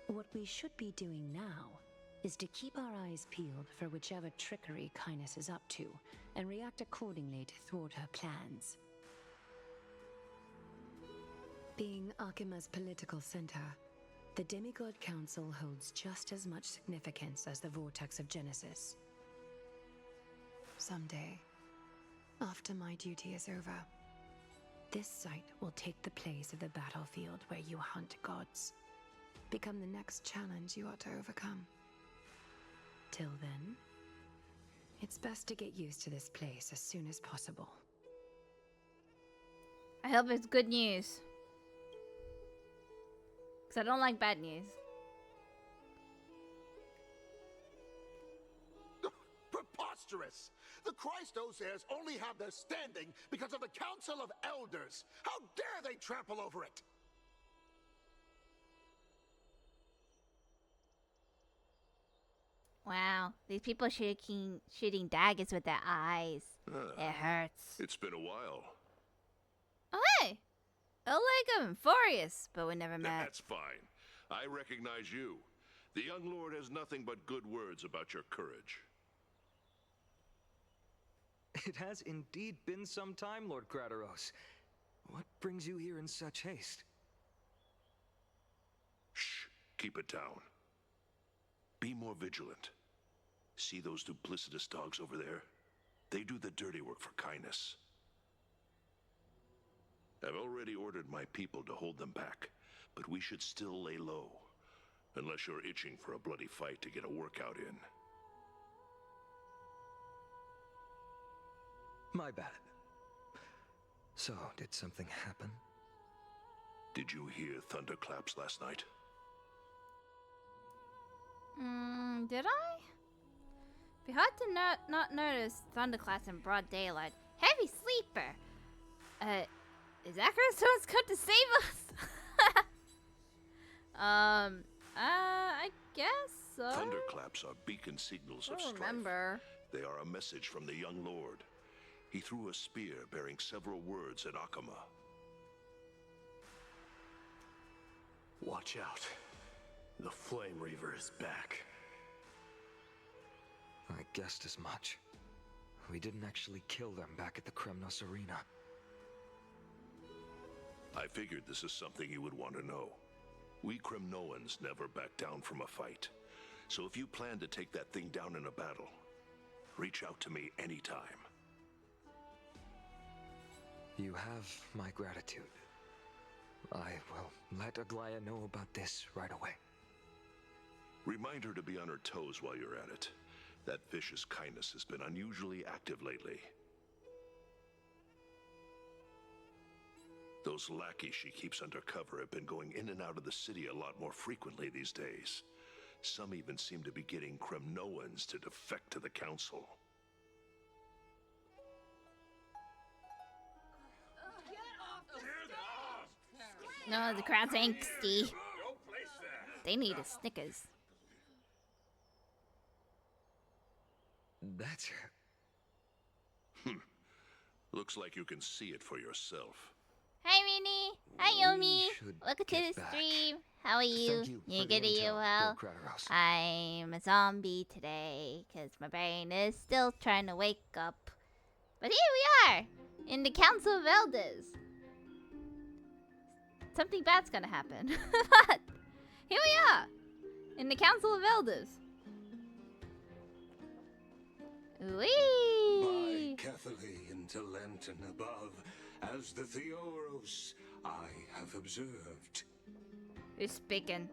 G: What we should be doing now is to keep our eyes peeled for whichever trickery Kynus is up to, and react accordingly to thwart her plans. Being Akima's political center, the Demigod Council holds just as much significance as the Vortex of Genesis. Someday, after my duty is over, this site will take the place of the battlefield where you hunt gods. Become the next challenge you are to overcome. Till then, it's best to get used to this place as soon as possible.
A: I hope it's good news. Because I don't like bad news.
I: Preposterous! The Christos heirs only have their standing because of the Council of Elders. How dare they trample over it?
A: Wow, these people shooting daggers with their eyes. It hurts.
J: It's been a while.
A: Oh hey! Oleg Amphoreus, but we never met.
J: That's fine. I recognize you. The young lord has nothing but good words about your courage.
H: It has indeed been some time, Lord Krateros. What brings you here in such haste?
J: Shh, keep it down. Be more vigilant. See those duplicitous dogs over there? They do the dirty work for Kynus. I've already ordered my people to hold them back, but we should still lay low. Unless you're itching for a bloody fight to get a workout in.
H: My bad. So, did something happen?
J: Did you hear thunderclaps last night?
A: Did I? Be hard to not notice thunderclaps in broad daylight. Heavy sleeper. Is Akratos going to save us? I guess so?
J: Thunderclaps are beacon signals
A: I
J: of
A: don't
J: strife.
A: remember.
J: They are a message from the young lord. He threw a spear bearing several words at Akama.
K: Watch out. The Flame Reaver is back.
H: I guessed as much. We didn't actually kill them back at the Kremnos Arena.
J: I figured this is something you would want to know. We Kremnoans never back down from a fight. So if you plan to take that thing down in a battle, reach out to me anytime.
H: You have my gratitude. I will let Aglaya know about this right away.
J: Remind her to be on her toes while you're at it. That vicious kindness has been unusually active lately. Those lackeys she keeps under cover have been going in and out of the city a lot more frequently these days. Some even seem to be getting Kremnoans to defect to the council.
A: No, the crowd's angsty. They need a Snickers.
H: That's...
J: Looks like you can see it for yourself.
A: Hi, Minnie. Hi, Yomi.
H: should
A: Welcome to
H: get
A: the
H: back.
A: stream. How are you?
H: Thank you
A: You
H: for the
A: good? Are you
H: intel,
A: well?
H: Lord Kratos.
A: I'm a zombie today because my brain is still trying to wake up. But here we are in the Council of Elders. Something bad's gonna happen. But here we are in the Council of Elders. Whee!
L: By Catholic into Lenten above, as the Theoros I have observed.
A: Who's speaking?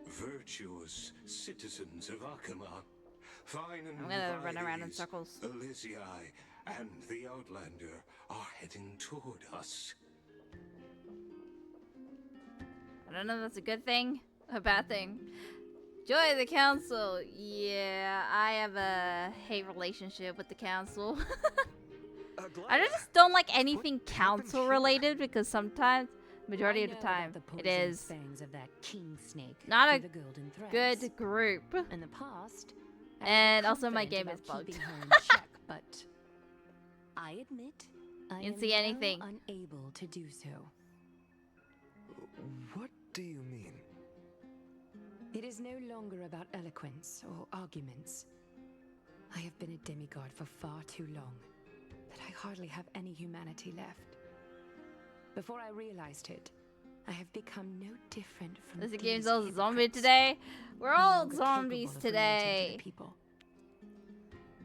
L: Virtuous citizens of Akama, fine and
A: I'm gonna run around in
L: Vides,
A: circles.
L: Elysiae, and the Outlander are heading toward us.
A: I don't know if that's a good thing or a bad thing. Joy the council. Yeah, I have a hate relationship with the council. I just don't like anything council related because sometimes, majority of the time, it is
G: fangs of that king snake
A: not a
G: through the golden threads.
A: good group.
G: In the past, I
A: And
G: was
A: also my
G: confident
A: game
G: about
A: is bugged.
G: keeping her in check, but I admit I
A: Didn't
G: am
A: see
G: now
A: anything.
G: unable to do so.
H: What do you mean?
G: It is no longer about eloquence or arguments. I have been a demigod for far too long that I hardly have any humanity left. Before I realized it, I have become no different from
A: This
G: these
A: game's all zombie
G: hypocrites,
A: today. We're
G: no
A: all
G: longer
A: zombies
G: capable of relating to
A: today.
G: the people.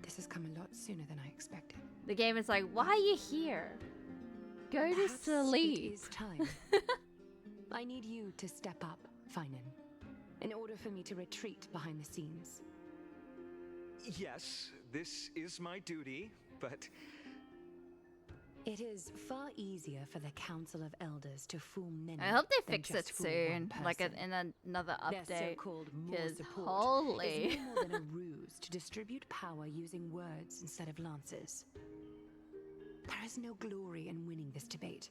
G: This has come a lot sooner than I expected.
A: The game is like, why are you here? Go to
G: Perhaps
A: sleep.
G: It is time. I need you to step up, Finan, in order for me to retreat behind the scenes.
H: Yes, this is my duty, but...
G: It is far easier for the Council of Elders to fool many.
A: I hope they
G: than
A: fix it
G: just fool one
A: soon, like
G: person.
A: in another
G: Their
A: update.
G: so-called more
A: Because
G: support
A: holy,
G: is no more than a ruse to distribute power using words instead of lances. There is no glory in winning this debate,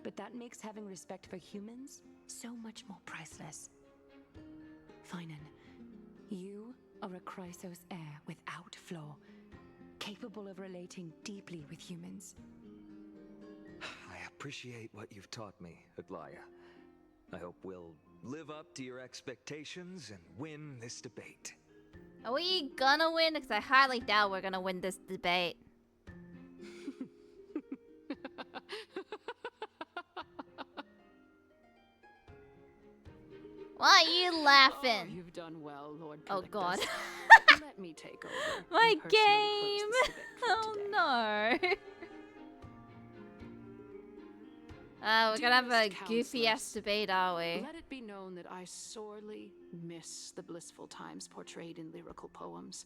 G: but that makes having respect for humans so much more priceless. Finan, you are a Chrysos heir without flaw, capable of relating deeply with humans.
H: I appreciate what you've taught me, Aglaya. I hope we'll live up to your expectations and win this debate.
A: are we gonna win? Because I highly doubt we're gonna win this debate. Why are you laughing?
M: You've done well, Lord.
A: Oh God.
M: Let me take over.
A: My
M: and personally
A: game!
M: close this debate for
A: Oh
M: today.
A: no. We're gonna have a
M: Dearest
A: goofy ass
M: counselors,
A: debate, are we?
M: Let it be known that I sorely miss the blissful times portrayed in lyrical poems.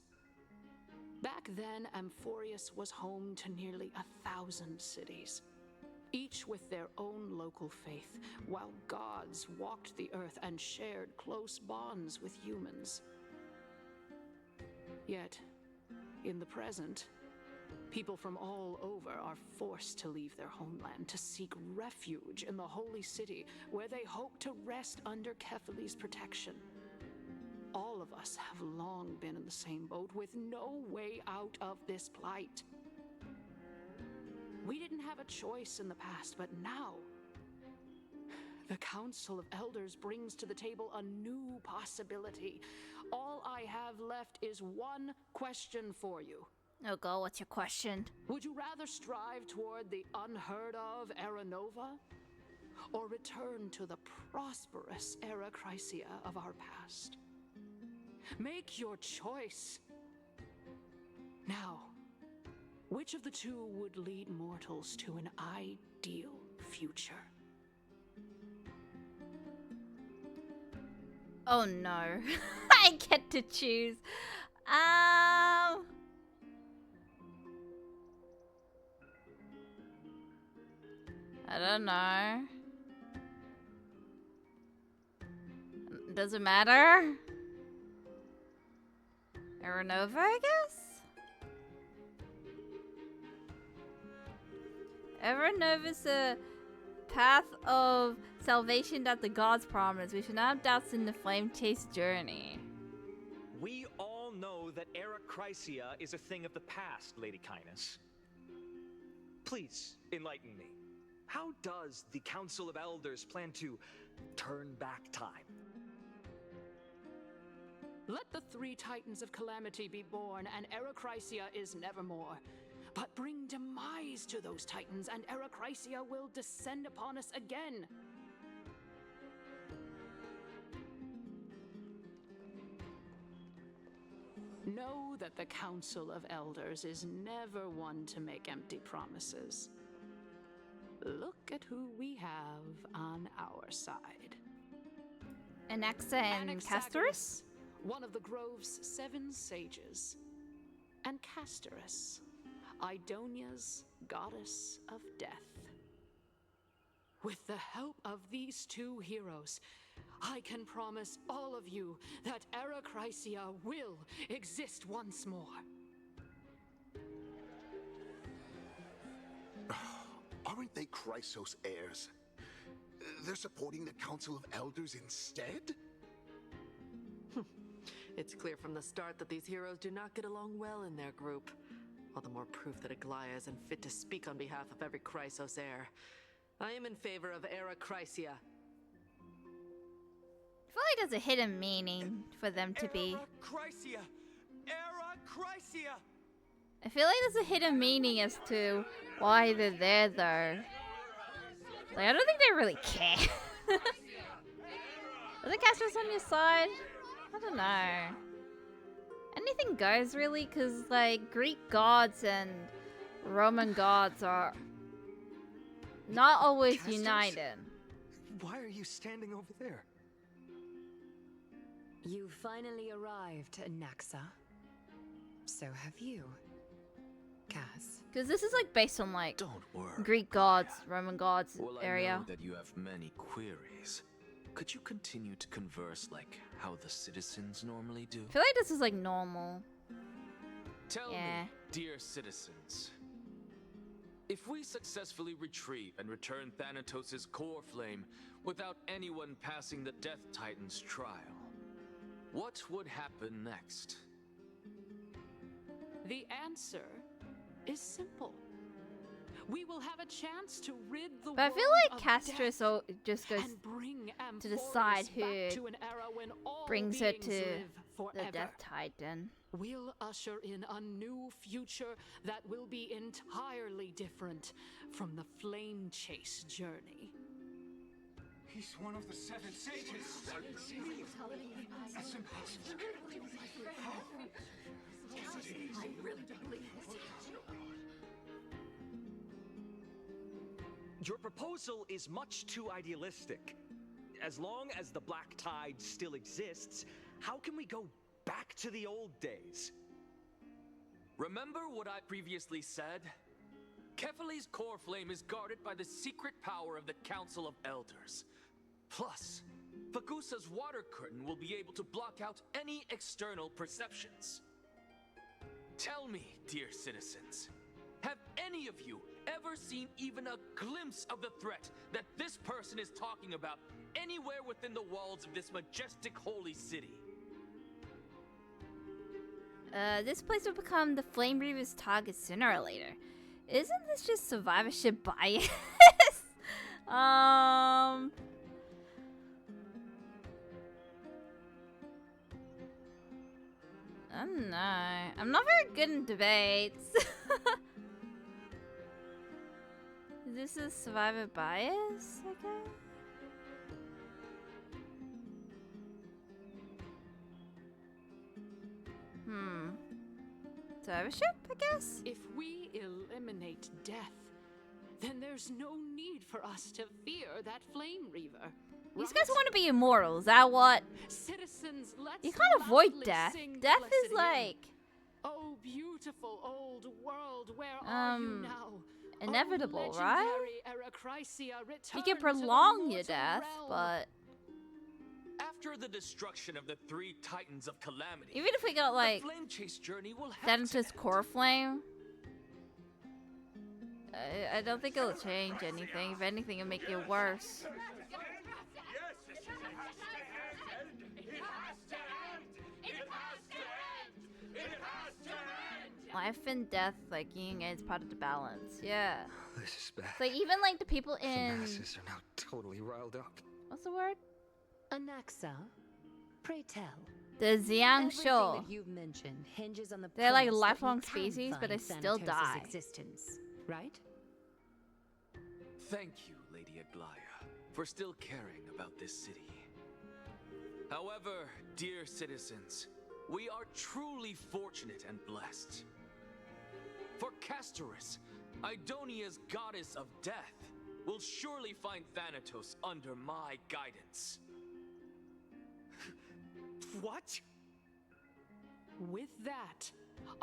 M: Back then, Amphoreus was home to nearly 1,000 cities, each with their own local faith, while gods walked the earth and shared close bonds with humans. Yet, in the present, people from all over are forced to leave their homeland to seek refuge in the holy city, where they hope to rest under Kephales's protection. all of us have long been in the same boat with no way out of this plight. We didn't have a choice in the past, but now the Council of Elders brings to the table a new possibility. All I have left is one question for you.
A: Oh god, what's your question?
M: Would you rather strive toward the unheard of Era Nova, or return to the prosperous Era Chrysia of our past? Make your choice. Now, which of the two would lead mortals to an ideal future?
A: Oh no. I get to choose. I don't know. Does it matter? Era Nova, I guess? Era Nova's a path of salvation that the gods promise. We should not have doubts in the flame chase journey.
H: We all know that Era Chrysia is a thing of the past, Lady Kynus. Please, enlighten me. How does the Council of Elders plan to turn back time?
M: Let the three Titans of Calamity be born, and Era Chrysia is nevermore. But bring demise to those Titans, and Era Chrysia will descend upon us again. Know that the Council of Elders is never one to make empty promises. Look at who we have on our side.
A: Anaxa and Castorus?
M: One of the Grove's 7 sages. And Castorus, Idonia's goddess of death. With the help of these two heroes, I can promise all of you that Era Chrysia will exist once more.
I: Aren't they Chrysos heirs? They're supporting the Council of Elders instead?
N: It's clear from the start that these heroes do not get along well in their group. All the more proof that Aglaya isn't fit to speak on behalf of every Chrysos heir. I am in favor of Era Chrysia.
A: I feel like there's a hidden meaning for them to be.
H: Era Chrysia! Era Chrysia!
A: I feel like there's a hidden meaning as to why they're there, though. Like, I don't think they really care. Are the casters on your side? I don't know. Anything goes, really, because, like, Greek gods and Roman gods are not always
H: Casters?
A: united.
H: Why are you standing over there?
G: You finally arrived, Anaxa. So have you, Cass.
A: Because this is, like, based on, like,
C: Don't worry.
A: Greek gods, Roman gods
C: Well,
A: area.
C: I know that you have many queries. Could you continue to converse like how the citizens normally do?
A: I feel like this is, like, normal.
C: Tell
A: Yeah.
C: me, dear citizens, if we successfully retrieve and return Thanatos' core flame without anyone passing the Death Titan's trial, what would happen next?
M: The answer is simple. We will have a chance to rid the
A: But I
M: world
A: feel like
M: of
A: Castris
M: death
A: just goes
M: and bring
A: to decide
M: Amphoreus
A: who
M: back to an era when all
A: brings her
M: beings
A: to
M: live
A: the
M: forever.
A: Death Titan.
M: We'll usher in a new future that will be entirely different from the flame chase journey.
L: He's one of the 7 sages. That's impossible.
H: Your proposal is much too idealistic. As long as the Black Tide still exists, how can we go back to the old days?
C: Remember what I previously said? Kefali's core flame is guarded by the secret power of the Council of Elders. Plus, Fagusa's water curtain will be able to block out any external perceptions. Tell me, dear citizens, have any of you ever seen even a glimpse of the threat that this person is talking about anywhere within the walls of this majestic holy city?
A: This place will become the Flame Reaver's target sooner or later. Isn't this just survivorship bias? I don't know. I'm not very good in debates. Is this a survivor bias, I guess? Survivorship, I guess?
M: If we eliminate death, then there's no need for us to fear that Flame Reaver.
A: These guys want to be immortal, is that what?
M: Citizens, let's
A: You can't avoid
M: loudly
A: death.
M: sing
A: Death
M: blessed
A: is
M: hymn.
A: like...
M: Oh, beautiful old world, where are you now?
A: inevitable,
M: Oh,
A: right?
M: legendary Erechrysia,
A: You can
M: return to the
A: prolong your
M: mortal
A: death,
M: realm.
A: but...
C: After the destruction of the 3 Titans of Calamity,
A: Even if we got, like,
C: the Flame Chase journey will have
A: Thanatos core flame, I don't think it'll change anything. If anything, it'll make it worse. Life and death, like yin and it's part of the balance. Yeah.
O: This is bad.
A: It's like even like the people
O: The
A: in
O: masses are now totally riled up.
A: what's the word?
G: Anaxa, pray tell.
A: The Xiang
G: Everything
A: Shou.
G: that you've mentioned hinges on the
A: They're like
G: premise that
A: lifelong
G: you can
A: species, but they
G: find
A: still
G: Thanatos'
A: die.
G: existence, right?
C: Thank you, Lady Aglaya, for still caring about this city. However, dear citizens, we are truly fortunate and blessed. For Castorus, Idonia's goddess of death, will surely find Thanatos under my guidance.
M: What? With that,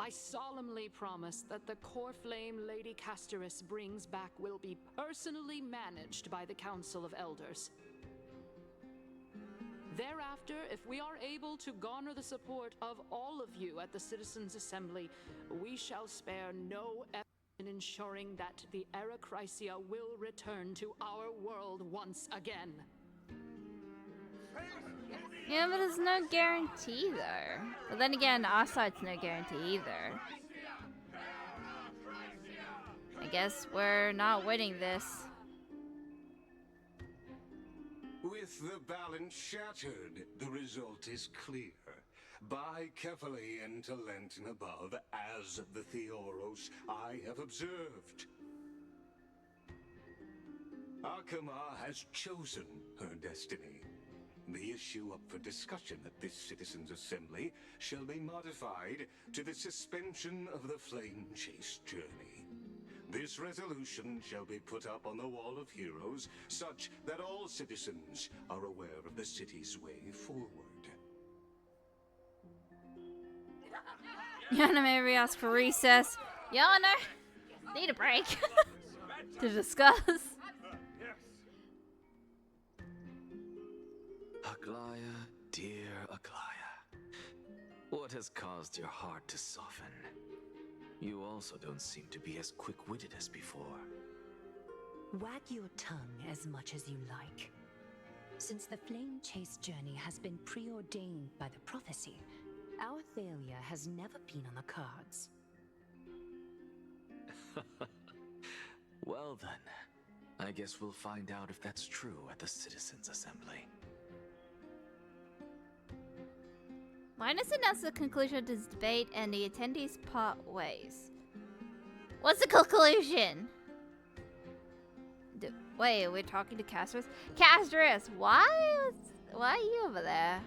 M: I solemnly promise that the core flame Lady Castorus brings back will be personally managed by the Council of Elders. Thereafter, if we are able to garner the support of all of you at the Citizens' Assembly, we shall spare no effort in ensuring that the Erechrysia will return to our world once again.
A: Yeah, but there's no guarantee there. But then again, our side's no guarantee either. I guess we're not winning this.
L: With the balance shattered, the result is clear. Buy carefully into Lenten above, as the Theoros I have observed. Akama has chosen her destiny. The issue up for discussion at this Citizens' Assembly shall be modified to the suspension of the Flame Chase journey. This resolution shall be put up on the Wall of Heroes, such that all citizens are aware of the city's way forward.
A: Yana maybe ask for recess. Yana, need a break to discuss.
C: Aglaya, dear Aglaya, what has caused your heart to soften? You also don't seem to be as quick-witted as before.
G: Wag your tongue as much as you like. Since the Flame Chase journey has been preordained by the prophecy, our failure has never been on the cards.
C: Well then, I guess we'll find out if that's true at the Citizens' Assembly.
A: Linus announced the conclusion of this debate and the attendees part ways. What's the conclusion? Wait, we're talking to Castorus? Castorus, why are you over there?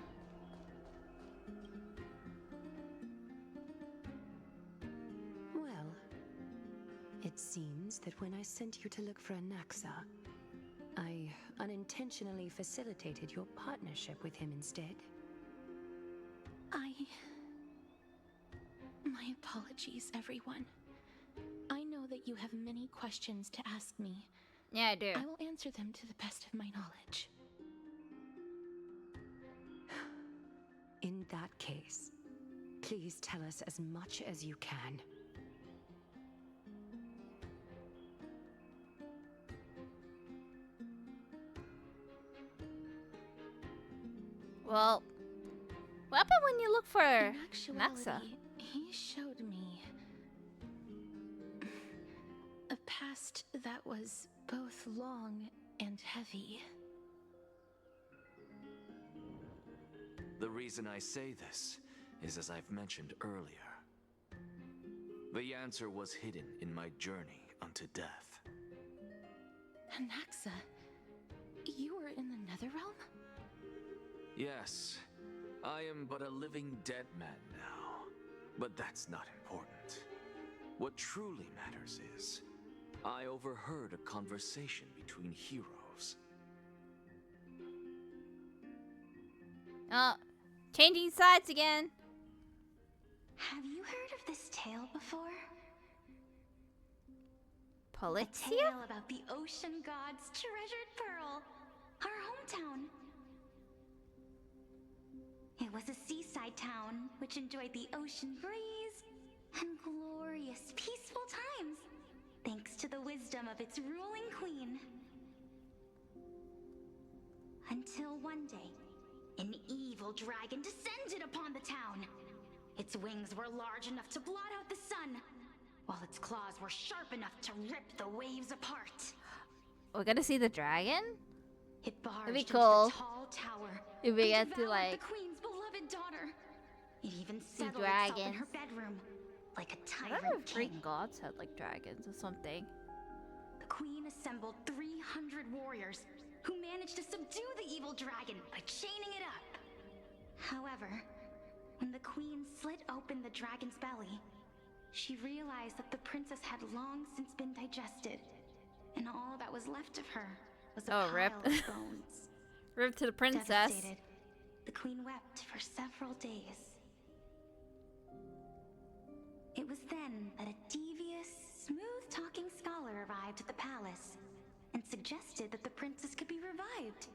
G: Well, it seems that when I sent you to look for Anaxa, I unintentionally facilitated your partnership with him instead.
F: My apologies, everyone. I know that you have many questions to ask me.
A: Yeah, I do.
F: I will answer them to the best of my knowledge.
G: In that case, please tell us as much as you can.
A: Well, what happened when you look for
F: In
A: Anaxa?
F: actuality, He showed me a past that was both long and heavy.
C: The reason I say this is, as I've mentioned earlier, the answer was hidden in my journey unto death.
F: Anaxa, you were in the Netherrealm?
C: Yes, I am but a living dead man now, but that's not important. What truly matters is, I overheard a conversation between heroes.
A: Changing sides again.
B: Have you heard of this tale before?
A: Polixia?
B: A tale about the ocean god's treasured pearl, our hometown. It was a seaside town which enjoyed the ocean breeze and glorious, peaceful times, thanks to the wisdom of its ruling queen. Until one day, an evil dragon descended upon the town. Its wings were large enough to blot out the sun, while its claws were sharp enough to rip the waves apart.
A: We're gonna see the dragon?
B: It barged
A: It'd be
B: into
A: cool
B: the tall tower
A: if we
B: and
A: get to,
B: devoured
A: like,
B: the queen's beloved daughter. It even settled itself in
A: dragons.
B: her bedroom, like a
A: I don't know
B: tyrant
A: if Greek
B: king.
A: gods had like dragons or something.
B: The queen assembled 300 warriors who managed to subdue the evil dragon by chaining it up. However, when the queen slit open the dragon's belly, she realized that the princess had long since been digested, and all that was left of her was a pile
A: rip.
B: of bones.
A: Rip to the princess.
B: Devastated, the queen wept for several days. It was then that a devious, smooth-talking scholar arrived at the palace and suggested that the princess could be revived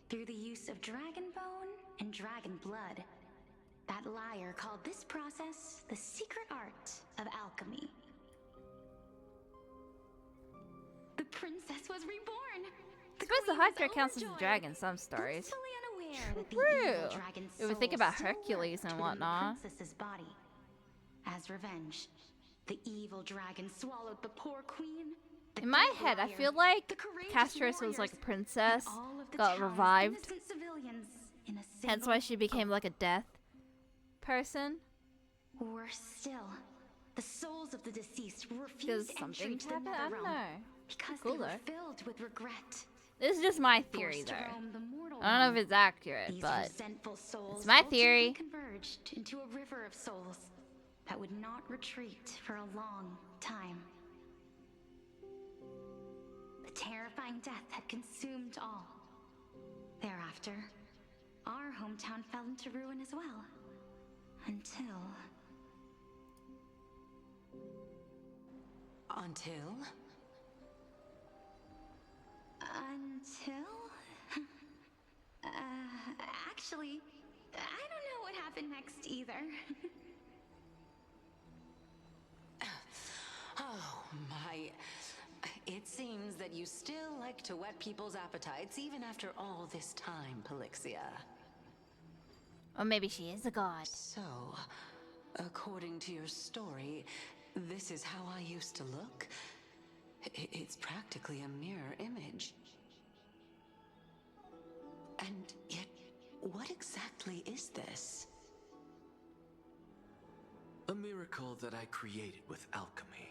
B: through the use of dragon bone and dragon blood. That liar called this process the secret art of alchemy. The princess was reborn.
A: I suppose the Hydra counts as a dragon in some stories.
B: Fully unaware that the
A: True.
B: evil dragon's
A: If we think
B: soul
A: about
B: still
A: Hercules
B: lurked
A: and
B: within
A: whatnot.
B: The princess's body. As revenge, the evil dragon swallowed the poor queen. The
A: In my
B: dead
A: head, I
B: liar,
A: feel like
B: the courageous
A: Castris was like a
B: warriors,
A: princess,
B: and all of the
A: got
B: town's
A: revived.
B: innocent civilians in a
A: Hence
B: single
A: why she became like a death person.
B: Worse still, the souls of the deceased
A: Because
B: refused entry
A: something
B: to the
A: happened? I don't
B: Netherrealm
A: know.
B: because
A: Cool
B: they were
A: though.
B: filled with regret.
A: This is just my theory
B: Forced to
A: though.
B: roam the mortal
A: I don't know
B: realm,
A: if it's accurate,
B: these
A: but
B: resentful souls
A: it's my
B: ultimately
A: theory.
B: converged into a river of souls that would not retreat for a long time. The terrifying death had consumed all. Thereafter, our hometown fell into ruin as well. Until... Actually, I don't know what happened next either.
E: Oh, my. It seems that you still like to whet people's appetites even after all this time, Polixia.
A: Or maybe she is a god.
E: So, according to your story, this is how I used to look? It's practically a mirror image. And yet, what exactly is this?
C: A miracle that I created with alchemy.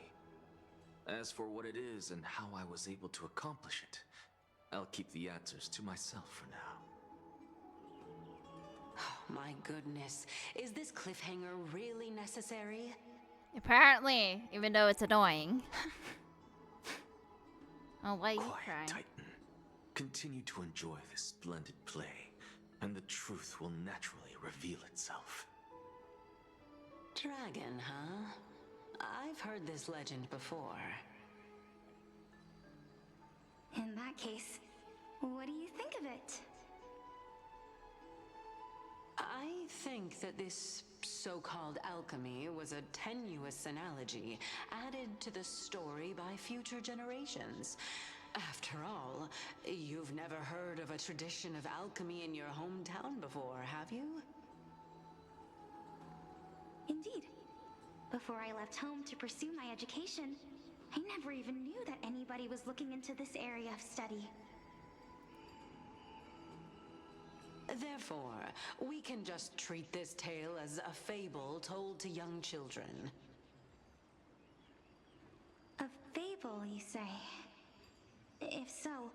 C: As for what it is and how I was able to accomplish it, I'll keep the answers to myself for now.
E: Oh, my goodness. Is this cliffhanger really necessary?
A: Apparently, even though it's annoying. Oh, why are you
C: Quiet,
A: crying?
C: Titan. Continue to enjoy this splendid play, and the truth will naturally reveal itself.
E: Dragon, huh? I've heard this legend before.
B: In that case, what do you think of it?
E: I think that this so-called alchemy was a tenuous analogy added to the story by future generations. After all, you've never heard of a tradition of alchemy in your hometown before, have you?
B: Indeed.
P: Before I left home to pursue my education, I never even knew that anybody was looking into this area of study.
E: Therefore, we can just treat this tale as a fable told to young children.
P: A fable, you say? If so,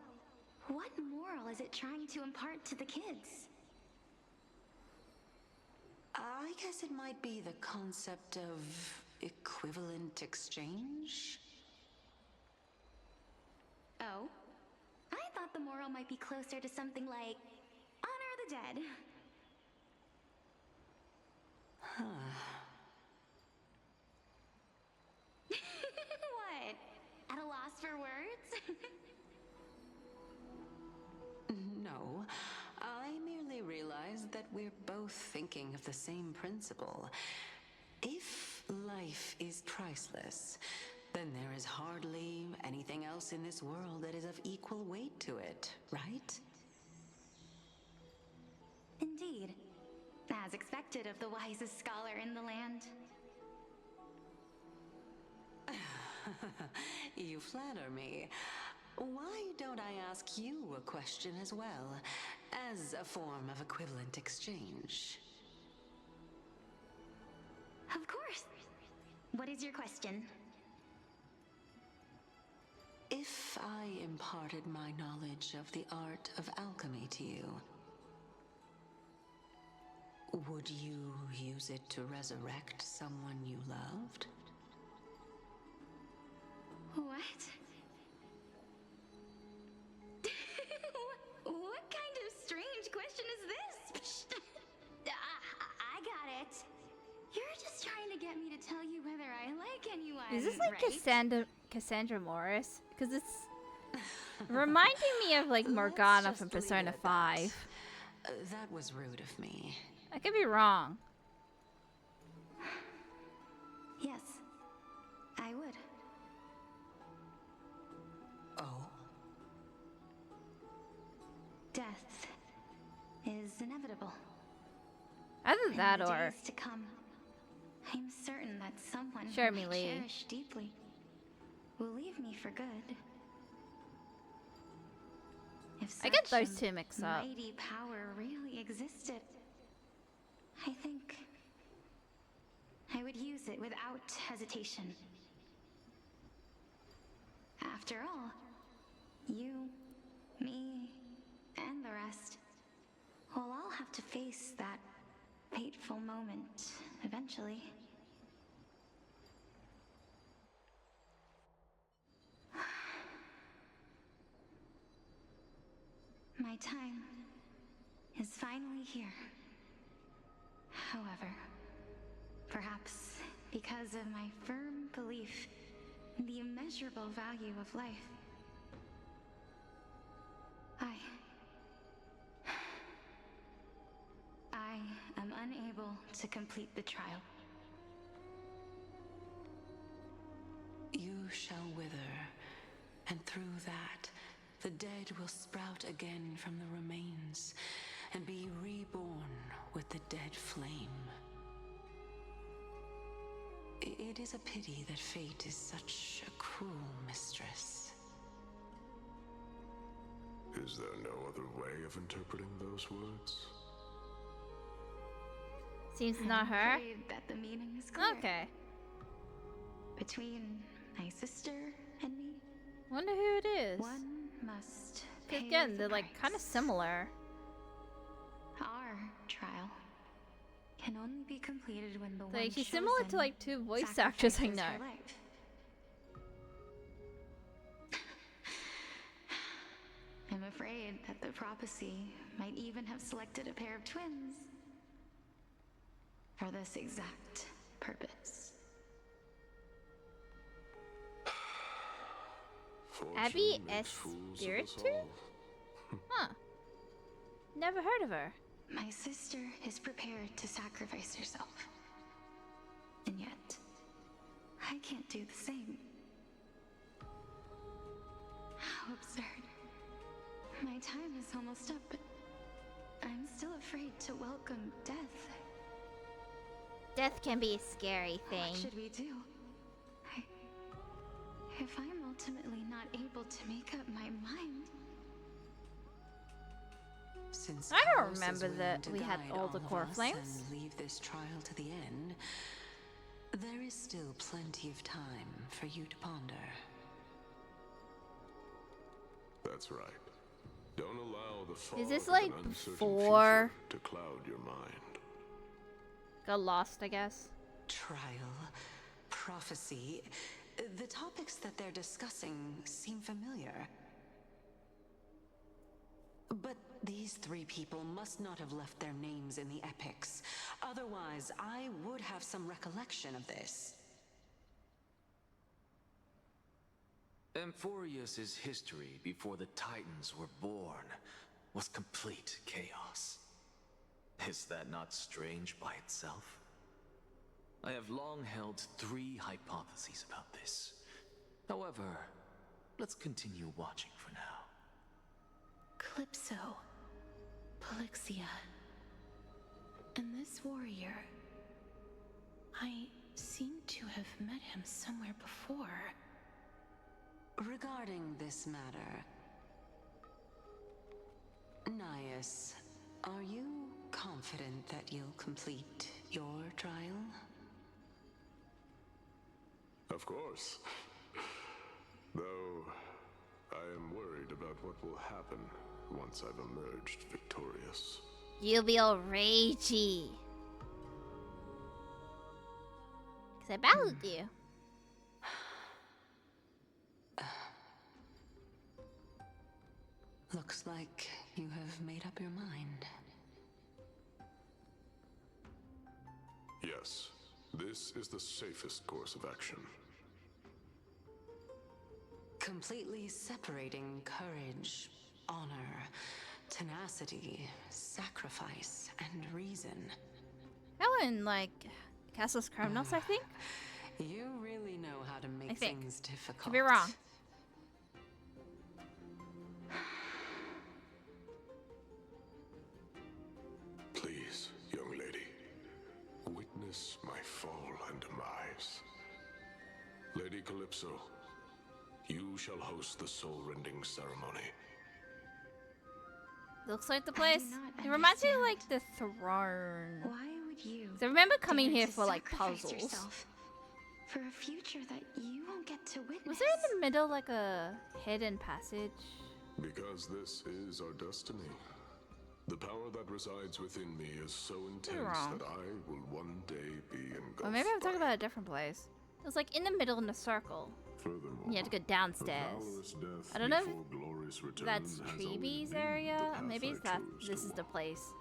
P: what moral is it trying to impart to the kids?
E: I guess it might be the concept of equivalent exchange?
P: Oh? I thought the moral might be closer to something like honor the dead.
E: Huh.
P: What? At a loss for words?
E: No, I merely realized that we're both thinking of the same principle. If life is priceless, then there is hardly anything else in this world that is of equal weight to it, right?
P: Indeed. As expected of the wisest scholar in the land.
E: You flatter me. Why don't I ask you a question as well, as a form of equivalent exchange?
P: Of course. What is your question?
E: If I imparted my knowledge of the art of alchemy to you, would you use it to resurrect someone you loved?
P: What? What kind of strange question is this? I got it. You're just trying to get me to tell you whether I like anyone.
A: Is this like
P: right?
A: Cassandra Morris? Because it's reminding me of like Morgana from Persona 5.
E: That was rude of me.
A: I could be wrong.
P: Yes, I would.
E: Oh?
P: Death is inevitable.
A: Either
P: In
A: that
P: the
A: or
P: days to come, I'm certain that someone
A: Sure,
P: whom I
A: Millie.
P: cherish deeply will leave me for good. If
A: I get
P: such
A: those
P: a
A: two mixed up.
P: mighty power really existed, I think I would use it without hesitation. After all, you, me, and the rest will all have to face that fateful moment eventually. My time is finally here. However, perhaps because of my firm belief in the immeasurable value of life, I am unable to complete the trial.
E: You shall wither, and through that, the dead will sprout again from the remains, and be reborn with the dead flame. It is a pity that fate is such a cruel mistress.
J: Is there no other way of interpreting those words?
A: Seems not her.
P: I'm afraid that the meaning is clear.
A: Okay.
P: Between my sister and me,
A: Wonder who it is.
P: one must pay
A: Again,
P: the
A: they're like
P: price.
A: kind of similar.
P: Our trial can only be completed when the one
A: Like she's similar to
P: chosen
A: like two voice actors I
P: sacrifices
A: know.
P: her life. I'm afraid that the prophecy might even have selected a pair of twins for this exact purpose.
A: Abby
J: Fortune makes fools of us
A: Espiritu?
J: all.
A: Huh. Never heard of her.
P: My sister is prepared to sacrifice herself. And yet, I can't do the same. How absurd. My time is almost up, but I'm still afraid to welcome death.
A: Death can be a scary thing.
P: What should we do? If I'm ultimately not able to make up my mind...
E: Since
A: I don't
E: Chaos is
A: remember
E: willing
A: that
E: to
A: we had
E: guide
A: all the
E: of
A: core
E: us
A: flames.
E: and leave this trial to the end, there is still plenty of time for you to ponder.
J: That's right. Don't allow the fog
A: Is this
J: of
A: like
J: an uncertain
A: before
J: future to cloud your mind.
A: got lost, I guess?
E: Trial, prophecy, the topics that they're discussing seem familiar. But these three people must not have left their names in the epics. Otherwise, I would have some recollection of this.
C: Amphoreus' history before the Titans were born was complete chaos. Is that not strange by itself? I have long held 3 hypotheses about this. However, let's continue watching for now.
F: Calypso, Polixia, and this warrior. I seem to have met him somewhere before.
E: Regarding this matter, Nias, are you confident that you'll complete your trial?
J: Of course. Though, I am worried about what will happen once I've emerged victorious.
A: You'll be all ragey. Because I battled you.
E: Looks like you have made up your mind.
J: Yes, this is the safest course of action.
E: Completely separating courage, honor, tenacity, sacrifice, and reason.
A: That one, like, Castle's Criminals, I think?
E: You really know how to make things difficult.
A: Could be wrong.
J: Please, young lady, witness my fall and demise. Lady Calypso, you shall host the soul-rending ceremony.
A: Looks like the place. It reminds me of, like, the throne.
P: Why would you?
A: I remember coming
P: dare
A: here
P: to
A: for, like,
P: sacrifice
A: puzzles.
P: yourself for a future that you won't get to witness?
A: Was there in the middle, like, a hidden passage?
J: Because this is our destiny. The power that resides within me is so intense
A: wrong.
J: that I will one day be engulfed.
A: Or maybe I'm talking about a different place. It was, like, in the middle in a circle.
J: Furthermore,
A: You had to go downstairs.
J: a valorous death
A: I don't know
J: before glorious return
A: that's
J: has always
A: Treebee's
J: been
A: area.
J: the path
A: Maybe
J: I
A: it's that.
J: chose
A: This
J: to
A: is the
J: walk.
A: place.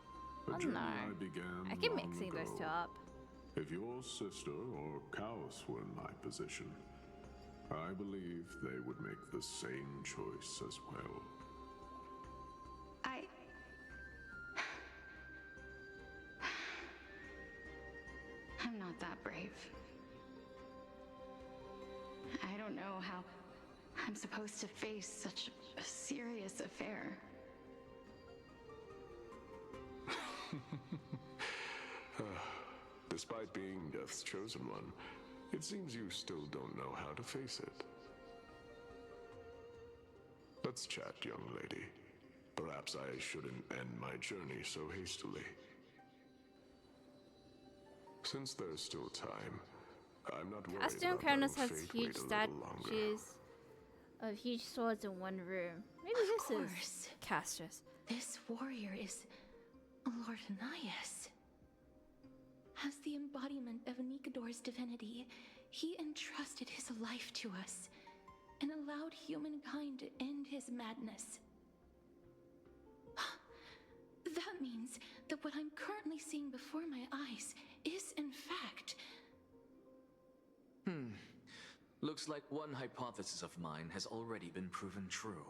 J: A
A: I don't
J: journey
A: know.
J: I began
A: I keep
J: long
A: mixing those
J: ago.
A: two up.
J: If your sister or Chaos were in my position, I believe they would make the same choice as well.
P: I'm not that brave. I don't know how I'm supposed to face such a serious affair.
J: Despite being Death's chosen one, it seems you still don't know how to face it. Let's chat, young lady. Perhaps I shouldn't end my journey so hastily. Since there's still time, I'm not worried
A: Aston
J: about
A: Cronus
J: letting
A: has
J: fate
A: huge
J: wait a little longer.
A: statues of huge swords in one room. Maybe
F: Of
A: this
F: course.
A: is Castrus.
F: This warrior is Lord Nias. As the embodiment of Nikador's divinity, he entrusted his life to us and allowed humankind to end his madness. That means that what I'm currently seeing before my eyes is, in fact...
C: Looks like one hypothesis of mine has already been proven true.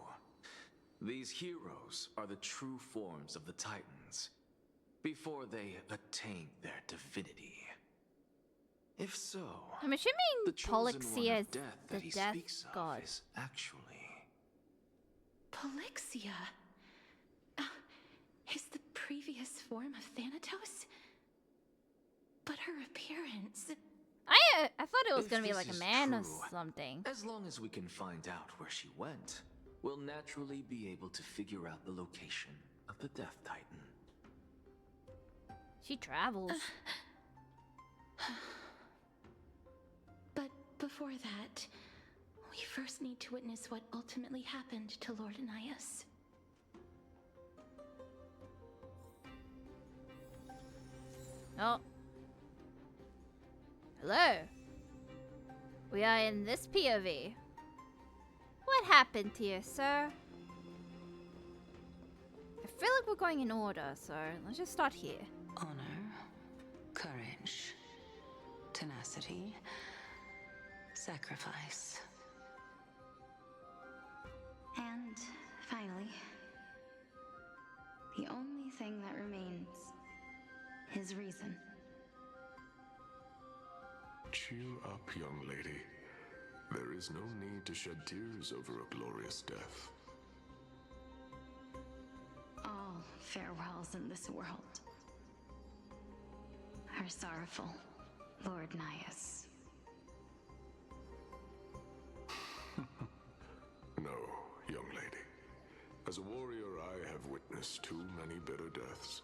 C: These heroes are the true forms of the Titans, before they attain their divinity. If so,
A: I'm assuming
C: the chosen one
A: Polixia
C: of
A: is
C: death
A: the
C: that he
A: death
C: speaks
A: god.
C: of is actually...
F: Polixia? Is the previous form of Thanatos? But her appearance.
A: I thought it was
C: If
A: gonna be
C: this
A: like a
C: is
A: man or
C: true,
A: something.
C: As long as we can find out where she went, we'll naturally be able to figure out the location of the Death Titan.
A: She travels.
F: But before that, we first need to witness what ultimately happened to Lord Anaias.
A: Oh. Hello. We are in this POV. What happened here, sir? I feel like we're going in order, so let's just start here.
E: Honor, courage, tenacity, sacrifice.
P: And finally, the only thing that remains is reason.
J: Cheer up, young lady. There is no need to shed tears over a glorious death.
P: All farewells in this world are sorrowful, Lord Naias.
J: No, young lady. As a warrior, I have witnessed too many bitter deaths.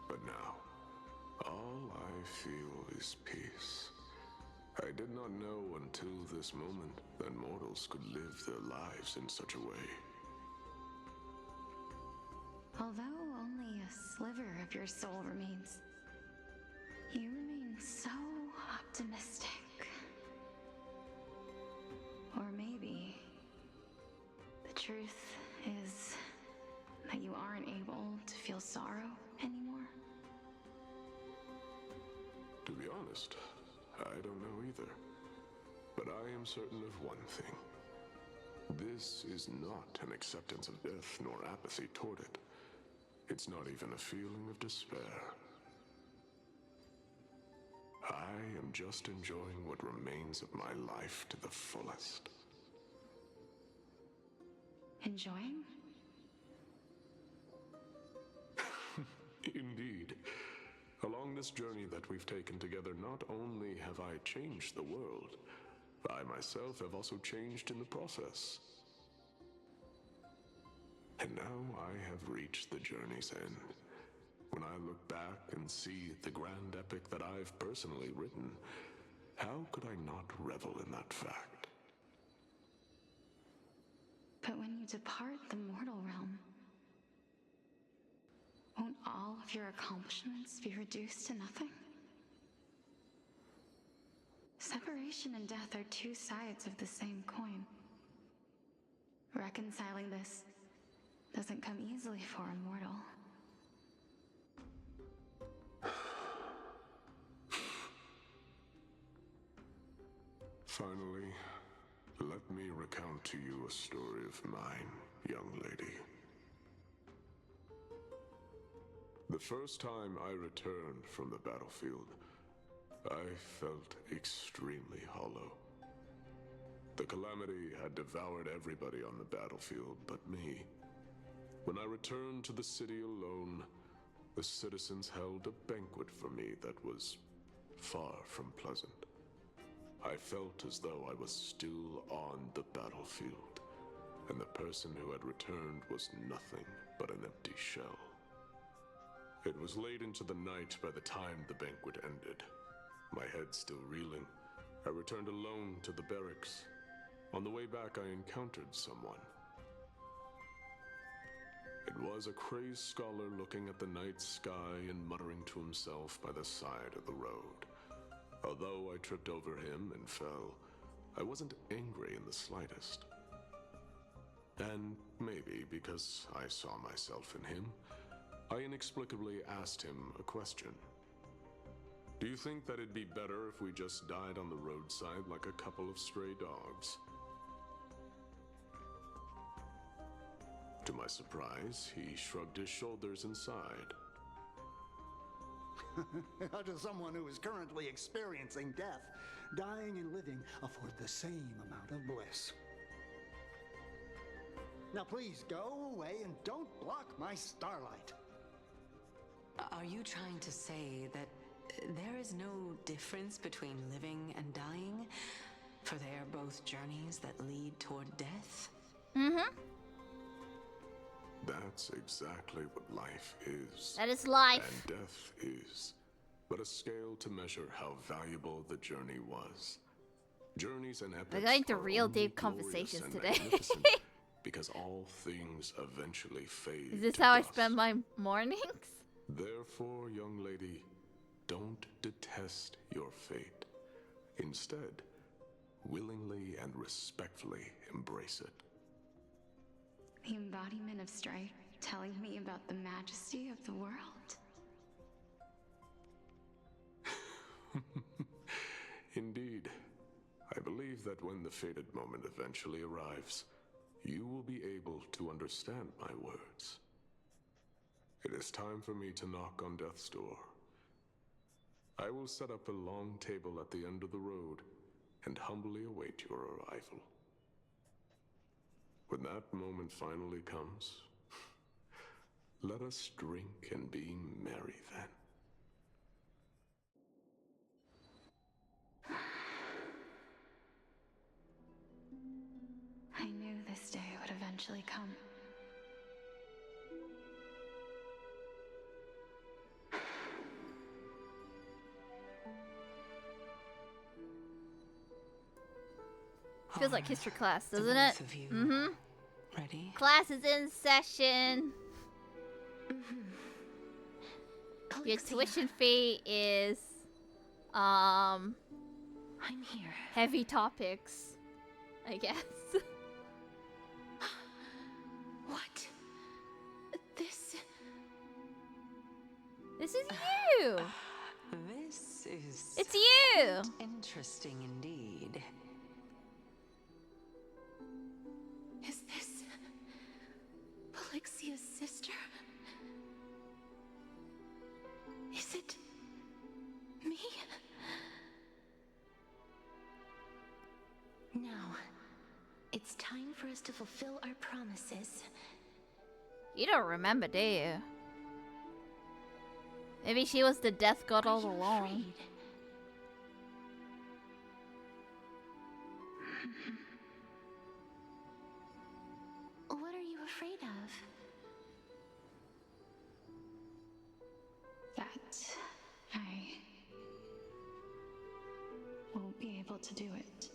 J: But now, all I feel is peace. I did not know until this moment that mortals could live their lives in such a way.
P: Although only a sliver of your soul remains, you remain so optimistic. Or maybe the truth is that you aren't able to feel sorrow anymore.
J: To be honest, I don't know either. But I am certain of one thing. This is not an acceptance of death nor apathy toward it. It's not even a feeling of despair. I am just enjoying what remains of my life to the fullest.
P: Enjoying?
J: Indeed. Along this journey that we've taken together, not only have I changed the world, I myself have also changed in the process. And now I have reached the journey's end. When I look back and see the grand epic that I've personally written, how could I not revel in that fact?
P: But when you depart the mortal realm, won't all of your accomplishments be reduced to nothing? Separation and death are two sides of the same coin. Reconciling this doesn't come easily for a mortal.
J: Finally, let me recount to you a story of mine, young lady. The first time I returned from the battlefield, I felt extremely hollow. The calamity had devoured everybody on the battlefield but me. When I returned to the city alone, the citizens held a banquet for me that was far from pleasant. I felt as though I was still on the battlefield, and the person who had returned was nothing but an empty shell. It was late into the night by the time the banquet ended. My head still reeling, I returned alone to the barracks. On the way back, I encountered someone. It was a crazed scholar looking at the night sky and muttering to himself by the side of the road. Although I tripped over him and fell, I wasn't angry in the slightest. And maybe because I saw myself in him, I inexplicably asked him a question. Do you think that it'd be better if we just died on the roadside like a couple of stray dogs? To my surprise, he shrugged his shoulders and sighed.
Q: How does someone who is currently experiencing death, dying and living, afford the same amount of bliss? Now please go away and don't block my starlight.
E: Are you trying to say that there is no difference between living and dying, for they are both journeys that lead toward death?
A: Mm-hmm.
J: That's exactly what life is.
A: That is life.
J: And death is but a scale to measure how valuable the journey was. Journeys and epics
A: We're going to
J: are
A: real
J: only
A: deep
J: glorious
A: conversations
J: and
A: today.
J: magnificent because all things eventually fade.
A: Is this
J: to
A: how
J: dust.
A: I spend my mornings?
J: Therefore, young lady, don't detest your fate. Instead, willingly and respectfully embrace it.
P: The embodiment of strife telling me about the majesty of the world.
J: Indeed. I believe that when the fated moment eventually arrives, you will be able to understand my words. It is time for me to knock on death's door. I will set up a long table at the end of the road and humbly await your arrival. When that moment finally comes, let us drink and be merry then.
P: I knew this day would eventually come.
A: Feels like history class, doesn't it? Mm-hmm.
E: Ready?
A: Class is in session. Your tuition fee is
F: I'm here.
A: heavy topics, I guess.
F: What? This
A: is you.
E: This is...
A: It's you.
E: Interesting indeed.
F: Is this Polyxia's sister? Is it me? Now, it's time for us to fulfill our promises.
A: You don't remember, do you? Maybe she was the death god all along.
F: What are you afraid of?
P: That I won't be able to do it.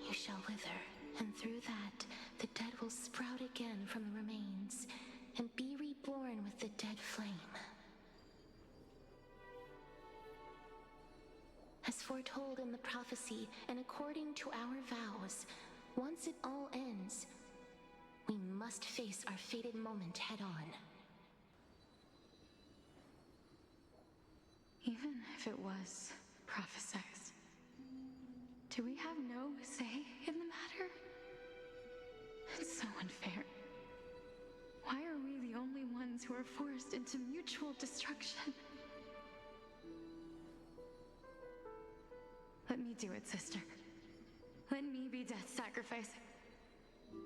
F: You shall wither, and through that, the dead will sprout again from the remains, and be reborn with the dead flame. As foretold in the prophecy, and according to our vows, once it all ends, we must face our fated moment head-on.
P: Even if it was prophesized, do we have no say in the matter? It's so unfair. Why are we the only ones who are forced into mutual destruction? Let me do it, sister. Let me be death's sacrifice.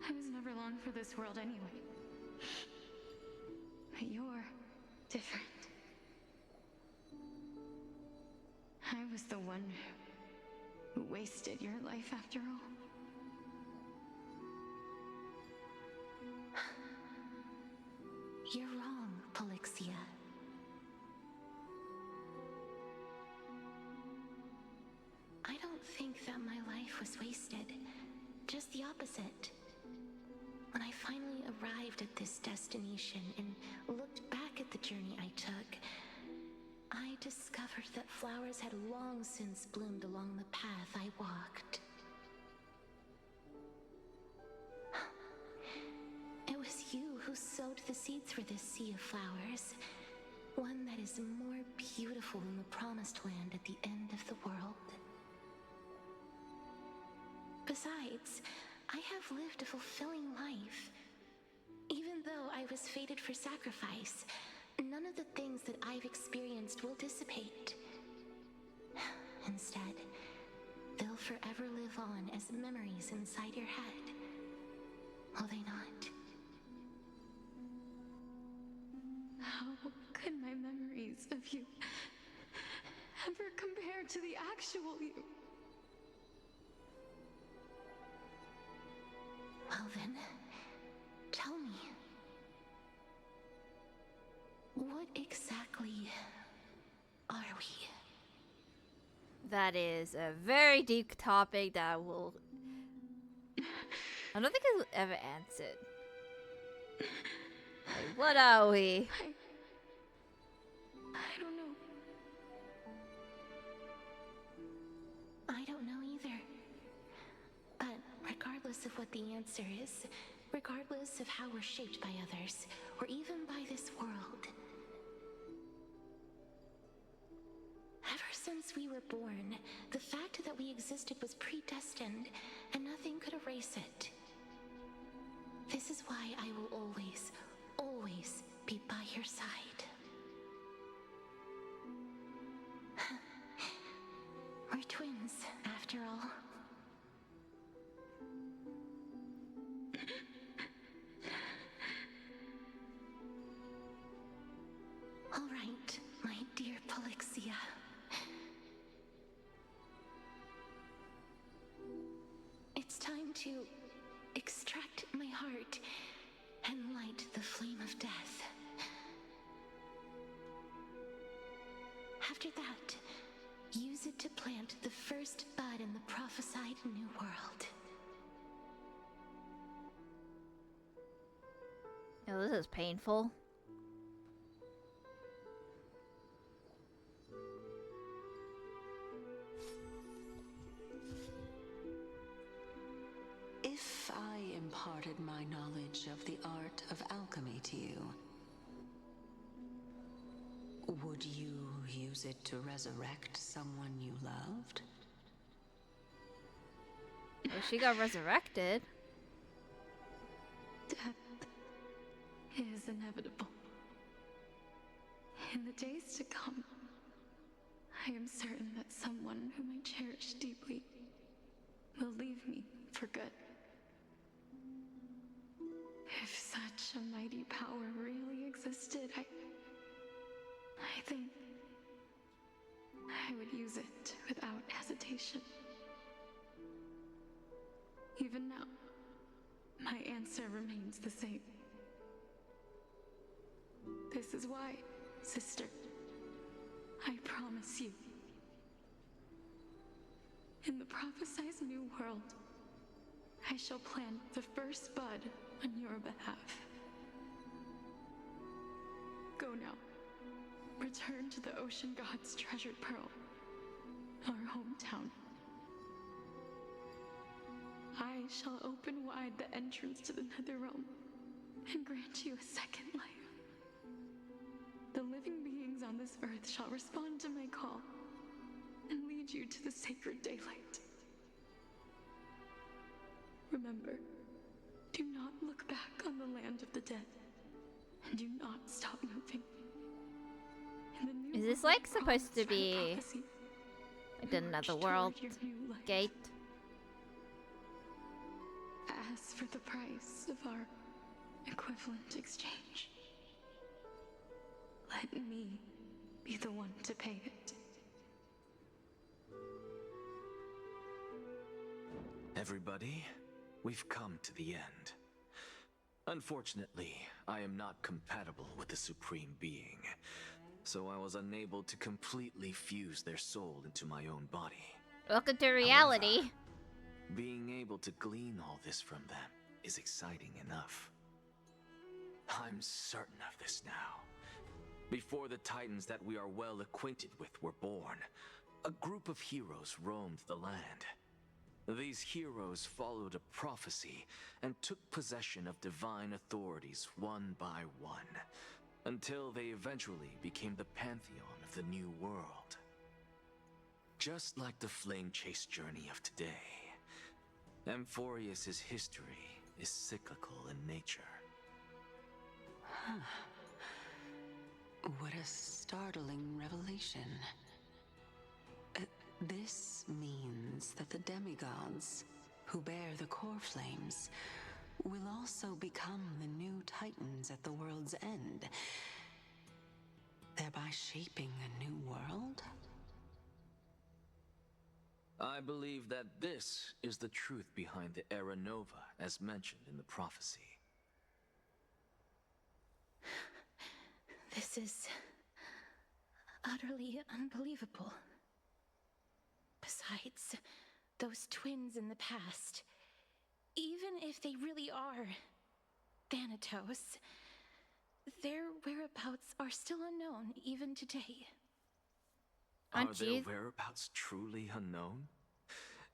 P: I was never long for this world anyway. But you're different. I was the one who wasted your life after all.
F: You're wrong, Polyxia. I don't think that my life was wasted. Just the opposite. When I finally arrived at this destination and looked back at the journey I took, I discovered that flowers had long since bloomed along the path I walked. It was you who sowed the seeds for this sea of flowers, one that is more beautiful than the promised land at the end of the world. Besides, I have lived a fulfilling life. Even though I was fated for sacrifice, none of the things that I've experienced will dissipate. Instead, they'll forever live on as memories inside your head. Will they not? How could my memories of you ever compare to the actual you? Well then, tell me, what exactly are we?
A: That is a very deep topic that I don't think I'll ever answer it. Like, what are we?
F: I don't know. I don't know either. But regardless of what the answer is, regardless of how we're shaped by others, or even by this world, ever since we were born, the fact that we existed was predestined, and nothing could erase it. This is why I will always, always be by your side. We're twins, after all. All right, my dear Polixia. It's time to extract my heart and light the flame of death. After that, use it to plant the first bud in the prophesied new world.
A: Oh, this is painful.
E: If I imparted my knowledge of the art of alchemy to you, would you use it to resurrect someone you loved?
A: Well, she got resurrected.
F: Death is inevitable. In the days to come, I am certain that someone whom I cherish deeply will leave me for good. If such a mighty power really existed, I think I would use it without hesitation. Even now, my answer remains the same. This is why, sister, I promise you, in the prophesized new world, I shall plant the first bud on your behalf. Go now. Return to the ocean god's treasured pearl, our hometown. I shall open wide the entrance to the Netherrealm and grant you a second life. The living beings on this earth shall respond to my call and lead you to the sacred daylight. Remember, do not look back on the land of the dead, and do not stop moving.
A: Is this like supposed to be like another world gate?
F: As for the price of our equivalent exchange, let me be the one to pay it.
C: Everybody, we've come to the end. Unfortunately, I am not compatible with the Supreme Being, so I was unable to completely fuse their soul into my own body.
A: Welcome to reality.
C: However, being able to glean all this from them is exciting enough. I'm certain of this now. Before the Titans that we are well acquainted with were born, a group of heroes roamed the land. These heroes followed a prophecy and took possession of divine authorities one by one, until they eventually became the pantheon of the new world. Just like the flame chase journey of today, Amphoreus' history is cyclical in nature.
E: Huh. What a startling revelation. This means that the demigods, who bear the core flames, will also become the new Titans at the world's end. thereby shaping a new world?
C: I believe that this is the truth behind the Era Nova, as mentioned in the prophecy.
F: This is utterly unbelievable. Besides, those twins in the past, even if they really are Thanatos, their whereabouts are still unknown even today.
C: Are their whereabouts truly unknown?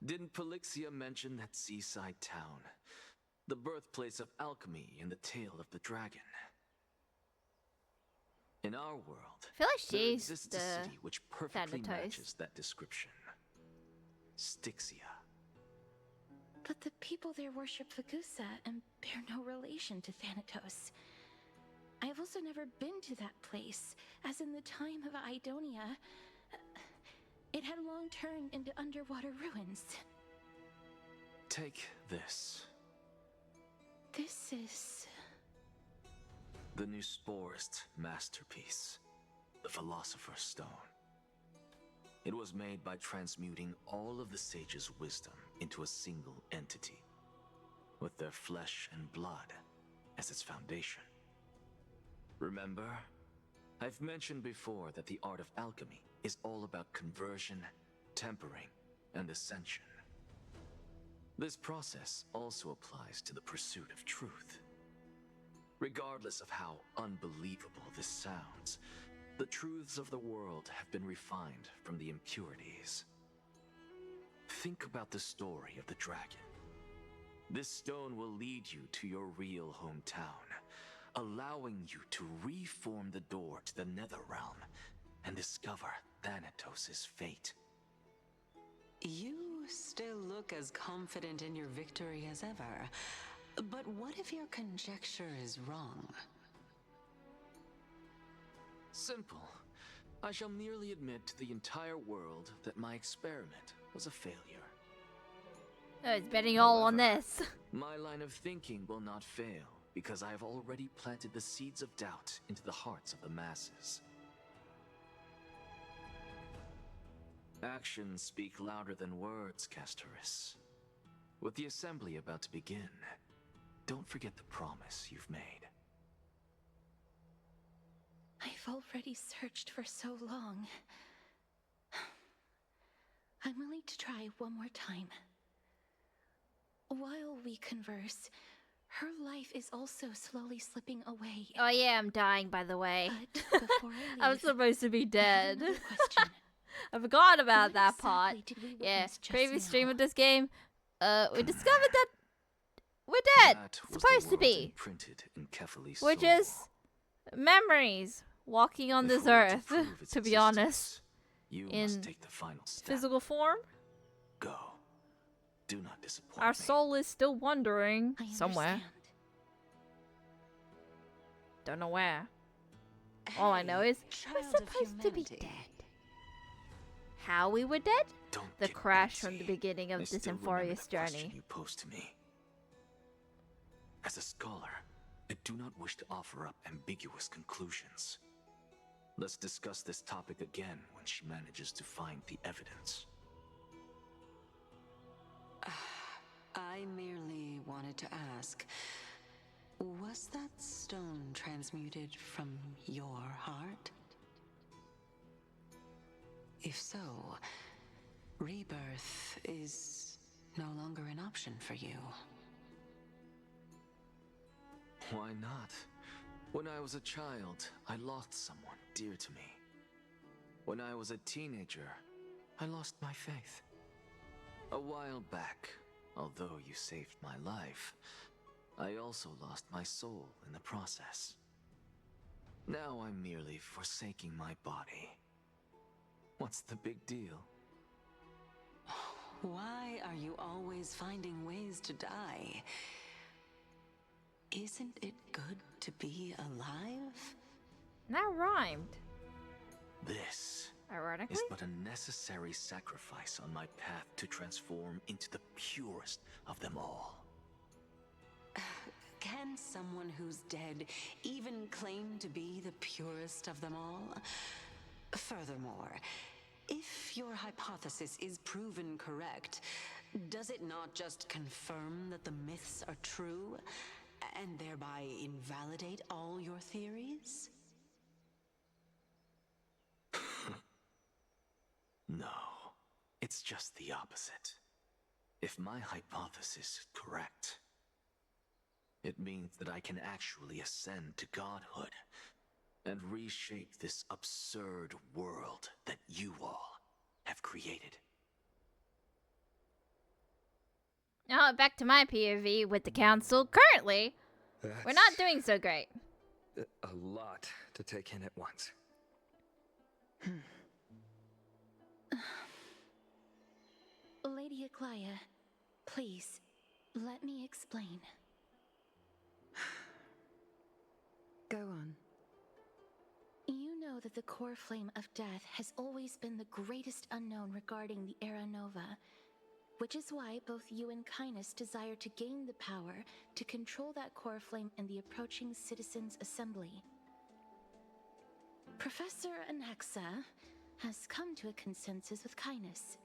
C: Didn't Polixia mention that seaside town, the birthplace of alchemy in the tale of the dragon? In our world,
A: I feel like
C: there
A: she's
C: exists
A: the
C: a city which perfectly
A: Thanatos.
C: matches that description. Styxia.
F: But the people there worship Fagusa and bear no relation to Thanatos. I have also never been to that place, as in the time of Idonia, it had long turned into underwater ruins.
C: Take this.
F: This is...
C: The Nusporist masterpiece, the Philosopher's Stone. It was made by transmuting all of the sages' wisdom into a single entity, with their flesh and blood as its foundation. Remember, I've mentioned before that the art of alchemy is all about conversion, tempering, and ascension. This process also applies to the pursuit of truth. Regardless of how unbelievable this sounds, the truths of the world have been refined from the impurities. Think about the story of the dragon. This stone will lead you to your real hometown, allowing you to reform the door to the Netherrealm and discover Thanatos' fate.
E: You still look as confident in your victory as ever. But what if your conjecture is wrong?
C: Simple. I shall merely admit to the entire world that my experiment was a failure.
A: Oh, it's betting all on this.
C: My line of thinking will not fail, because I have already planted the seeds of doubt into the hearts of the masses. Actions speak louder than words, Castoris. With the assembly about to begin, don't forget the promise you've made.
F: I've already searched for so long. I'm willing to try one more time. While we converse, her life is also slowly slipping away.
A: Oh yeah, I'm dying, by the way.
F: But before I
A: I'm
F: leave,
A: supposed to be dead.
F: another question.
A: I forgot about
F: What
A: that
F: exactly
A: part.
F: did we
A: Yeah,
F: witness just
A: previous
F: now?
A: stream of this game, we discovered that we're dead.
C: That was
A: Supposed
C: the
A: to
C: words
A: be.
C: imprinted in Kefali's
A: We're
C: soul.
A: just memories walking on
C: If
A: this
C: we're to
A: earth,
C: prove its
A: to be honest.
C: You
A: In
C: must take the final step.
A: physical form,
C: Go. Do not disappoint
A: our
C: me.
A: soul is still wandering somewhere. Don't know where. All I know is we're
E: Child of
A: supposed to be
E: humanity.
A: dead. How we were dead?
C: Don't
A: The
C: get
A: crash
C: antsy.
A: from the beginning of
C: I
A: this
C: still remember
A: Amphoreus
C: the question
A: journey.
C: you posed to me. As a scholar, I do not wish to offer up ambiguous conclusions. Let's discuss this topic again when she manages to find the evidence.
E: I merely wanted to ask, was that stone transmuted from your heart? If so, rebirth is no longer an option for you.
C: Why not? When I was a child, I lost someone dear to me. When I was a teenager, I lost my faith. A while back, although you saved my life, I also lost my soul in the process. Now I'm merely forsaking my body. What's the big deal?
E: Why are you always finding ways to die? Isn't it good to be alive?
A: That rhymed.
C: This
A: Ironically?
C: is but a necessary sacrifice on my path to transform into the purest of them all.
E: Can someone who's dead even claim to be the purest of them all? Furthermore, if your hypothesis is proven correct, does it not just confirm that the myths are true, and thereby invalidate all your theories?
C: No, it's just the opposite. If my hypothesis is correct, it means that I can actually ascend to godhood and reshape this absurd world that you all have created.
A: Now back to my POV with the council. Currently, we're not doing so great.
O: A lot to take in at once.
F: Lady Aglaia, please, let me explain.
G: Go on.
F: You know that the core flame of death has always been the greatest unknown regarding the Era Nova, which is why both you and Kindness desire to gain the power to control that core flame in the approaching Citizens' Assembly. Professor Anaxa has come to a consensus with Kindness.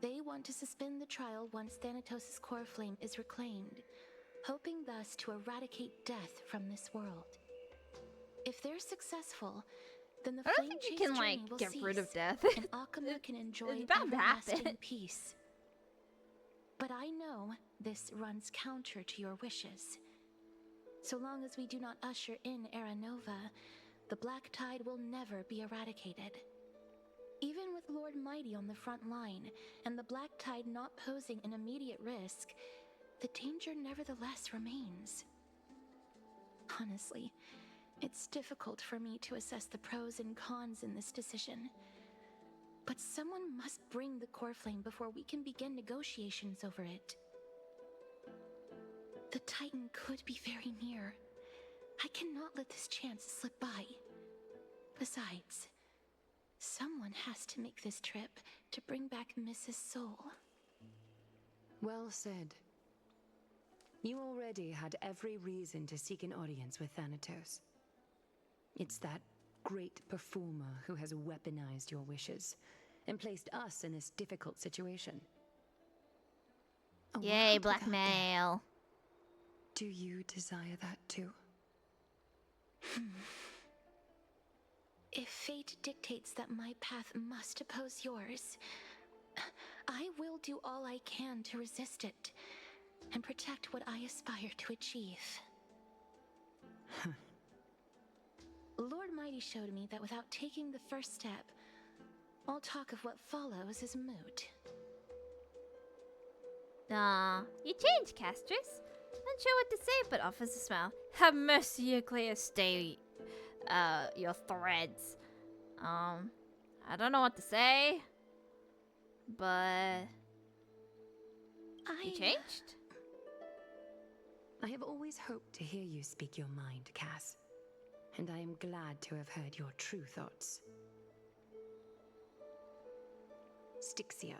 F: They want to suspend the trial once Thanatos' core flame is reclaimed, hoping thus to eradicate death from this world. If they're successful, then the
A: I don't
F: flame
A: think you
F: chase
A: can,
F: journey
A: like,
F: will
A: get
F: cease,
A: rid of death.
F: and Akuma can enjoy
A: It's bound to
F: everlasting
A: happen.
F: peace. But I know this runs counter to your wishes. So long as we do not usher in Era Nova, the Black Tide will never be eradicated. Even with Lord Mighty on the front line, and the Black Tide not posing an immediate risk, the danger nevertheless remains. Honestly, it's difficult for me to assess the pros and cons in this decision. But someone must bring the core flame before we can begin negotiations over it. The Titan could be very near. I cannot let this chance slip by. Besides, someone has to make this trip to bring back Mrs. Soul.
G: Well said. You already had every reason to seek an audience with Thanatos. It's that great performer who has weaponized your wishes and placed us in this difficult situation.
A: Yay, blackmail.
G: Do you desire that too?
F: If fate dictates that my path must oppose yours, I will do all I can to resist it and protect what I aspire to achieve. Lord Mighty showed me that without taking the first step, all talk of what follows is moot.
A: You changed, Castress. Not sure what to say, but offers a smile. Have mercy, Aglaia, stay your threads. I don't know what to say, but you changed?
G: I have always hoped to hear you speak your mind, Cass. And I am glad to have heard your true thoughts. Styxia.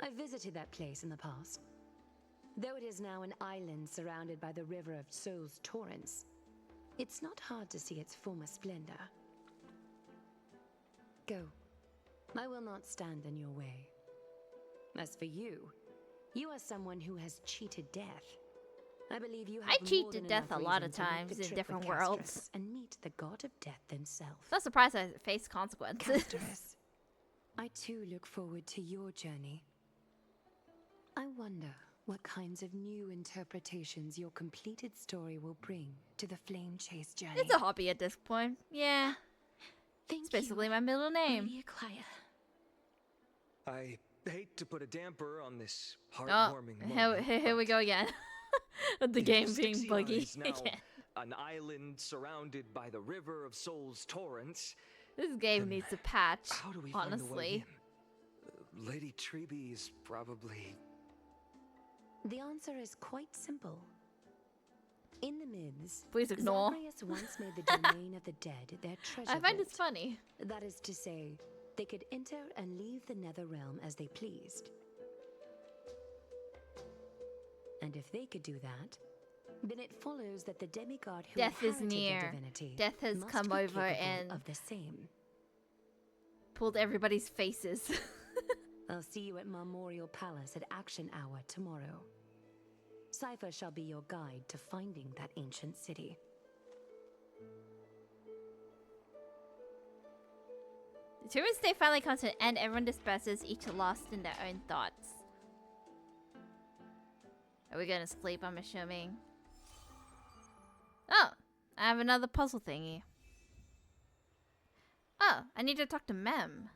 G: I visited that place in the past. Though it is now an island surrounded by the river of Soul's torrents, it's not hard to see its former splendor. Go. I will not stand in your way. As for you, you are someone who has cheated death. I believe you have
A: I cheat
G: more
A: to
G: than
A: death
G: enough
A: a lot of
G: reason to make
A: times
G: the
A: in
G: trip
A: different
G: with
A: worlds.
G: Castress and meet the god of death himself.
A: Not surprised I face consequences.
G: Castress, I too look forward to your journey. I wonder what kinds of new interpretations your completed story will bring to the Flame Chase journey.
A: It's a hobby at this point. Yeah.
F: Thank
A: it's basically my middle name.
F: Lady Aglaia.
O: I hate to put a damper on this
A: Oh,
O: heartwarming moment.
A: here we go again. With the game being
H: Styxia
A: buggy.
H: is now an island surrounded by the river of Soul's torrents.
A: This game needs a patch,
O: How do we find the way
A: honestly.
O: in? Lady Treby is probably...
G: The answer is quite simple. In the myths,
A: Please ignore.
G: Zagreus once made the domain of the dead their treasure
A: I find
G: vault.
A: this funny.
G: That is to say, they could enter and leave the nether realm as they pleased. And if they could do that, then it follows that the demigod who
A: Death is
G: inherited
A: near.
G: the divinity
A: Death has
G: must
A: come
G: be
A: over
G: capable
A: and
G: of the same.
A: pulled everybody's faces.
G: I'll see you at Memorial Palace at Action Hour tomorrow. Cypher shall be your guide to finding that ancient city.
A: The tourist day finally comes to an end. Everyone disperses, each lost in their own thoughts. Are we gonna sleep, I'm assuming? Oh, I have another puzzle thingy. Oh, I need to talk to Mem.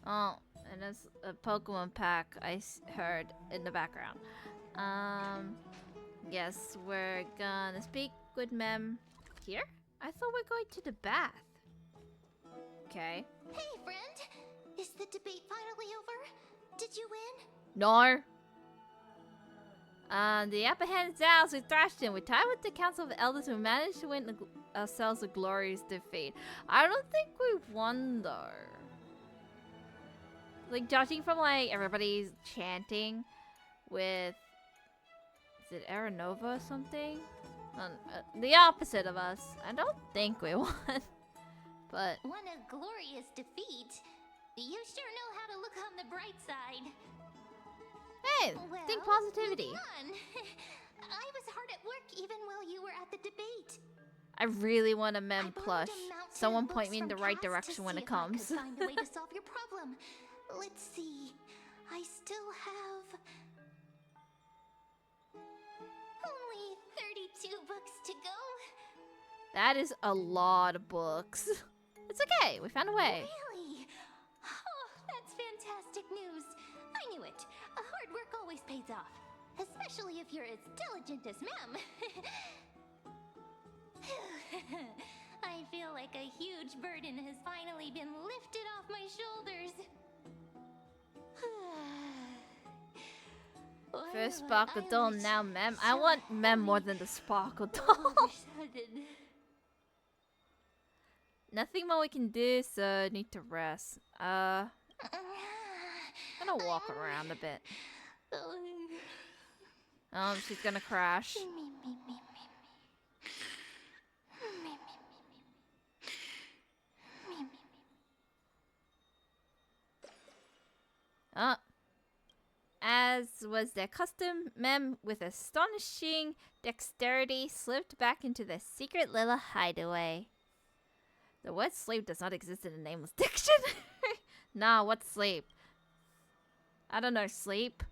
A: Oh, and there's a Pokemon pack I heard in the background. Yes, we're gonna speak with Mem here? I thought we're going to the bath. Okay.
B: Hey, friend! Is the debate finally over? Did you win?
A: No. The upper hand is ours. We thrashed him. We tied with the Council of Elders. We managed to win ourselves a glorious defeat. I don't think we won though. Like, judging from like everybody's chanting with, is it Aranova or something? The opposite of us. I don't think we won. But
B: Won a glorious defeat. You sure know how to look on the bright side.
A: hey, think positivity.
B: Moving on. I was hard at work even while you were at the debate.
A: I really want a Mem plush.
B: Mountain
A: Someone
B: books
A: point me in
B: from
A: the right
B: Cass to
A: direction when
B: see
A: it
B: if I could
A: comes.
B: find a way to solve your problem. Let's see. I still have only 32 books to go.
A: That is a lot of books. It's okay. We found a way.
B: Really? Oh, that's fantastic news. I knew it. Hard work always pays off, especially if you're as diligent as Mem. I feel like a huge burden has finally been lifted off my shoulders.
A: First Sparkle Doll, now Mem. I want Mem more than the Sparkle Doll. Nothing more we can do, so need to rest. I'm gonna walk around a bit. She's gonna crash. As was their custom, Mem, with astonishing dexterity, slipped back into their secret little hideaway. The word sleep does not exist in the Nameless Dictionary. Nah, what's sleep? I don't know, sleep.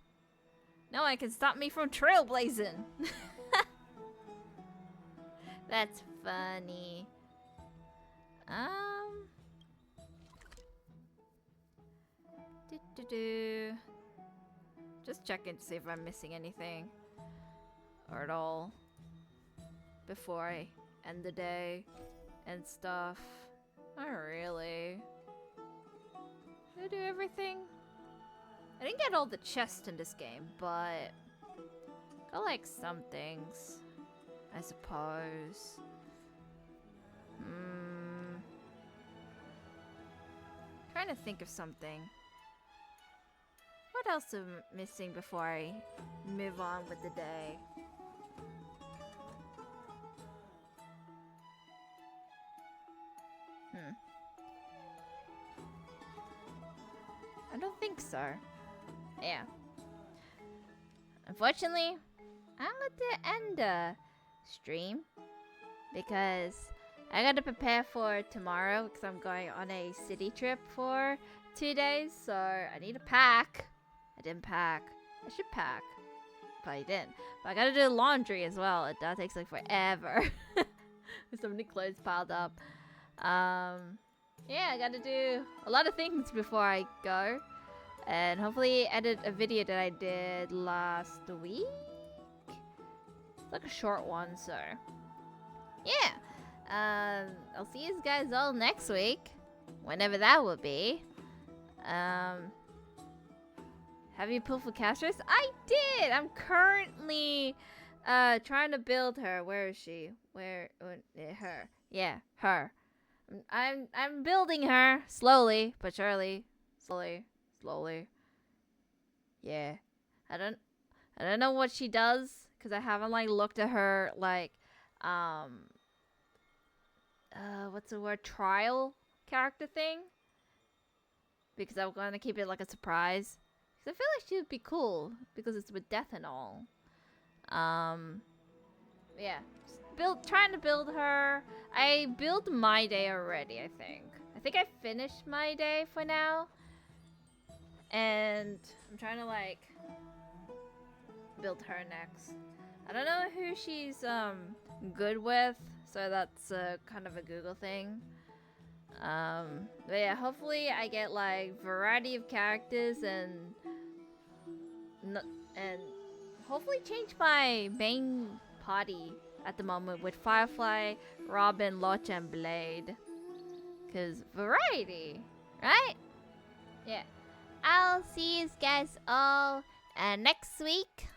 A: No one can stop me from trailblazing. That's funny. Just checking to see if I'm missing anything. Or at all. Before I end the day. And stuff. Not really. Did I do everything? I didn't get all the chests in this game, but got like some things, I suppose. Trying to think of something. What else am I missing before I move on with the day? I don't think so. Yeah. Unfortunately, I'm going to end the stream because I got to prepare for tomorrow because I'm going on a city trip for 2 days, so I need to pack. I didn't pack. I should pack. Probably didn't. But I got to do laundry as well. That takes like forever. With so many clothes piled up. Yeah, I got to do a lot of things before I go. And hopefully edit a video that I did last week. It's like a short one, so yeah. I'll see you guys all next week, whenever that will be. Have you pulled for Castros? I did. I'm currently trying to build her. Where is she? Where her? Yeah, her. I'm building her slowly but surely. Slowly. Yeah. I don't know what she does because I haven't like looked at her like what's the word, trial character thing, because I'm gonna keep it like a surprise, because I feel like she would be cool because it's with death and all. Yeah, just trying to build her. I built my day already. I think I finished my day for now, and I'm trying to like build her next. I don't know who she's good with, so that's kind of a Google thing. But yeah, hopefully I get like variety of characters and hopefully change my main party at the moment with Firefly, Robin, Lodge, and Blade. Cause variety, right? Yeah. I'll see you guys all next week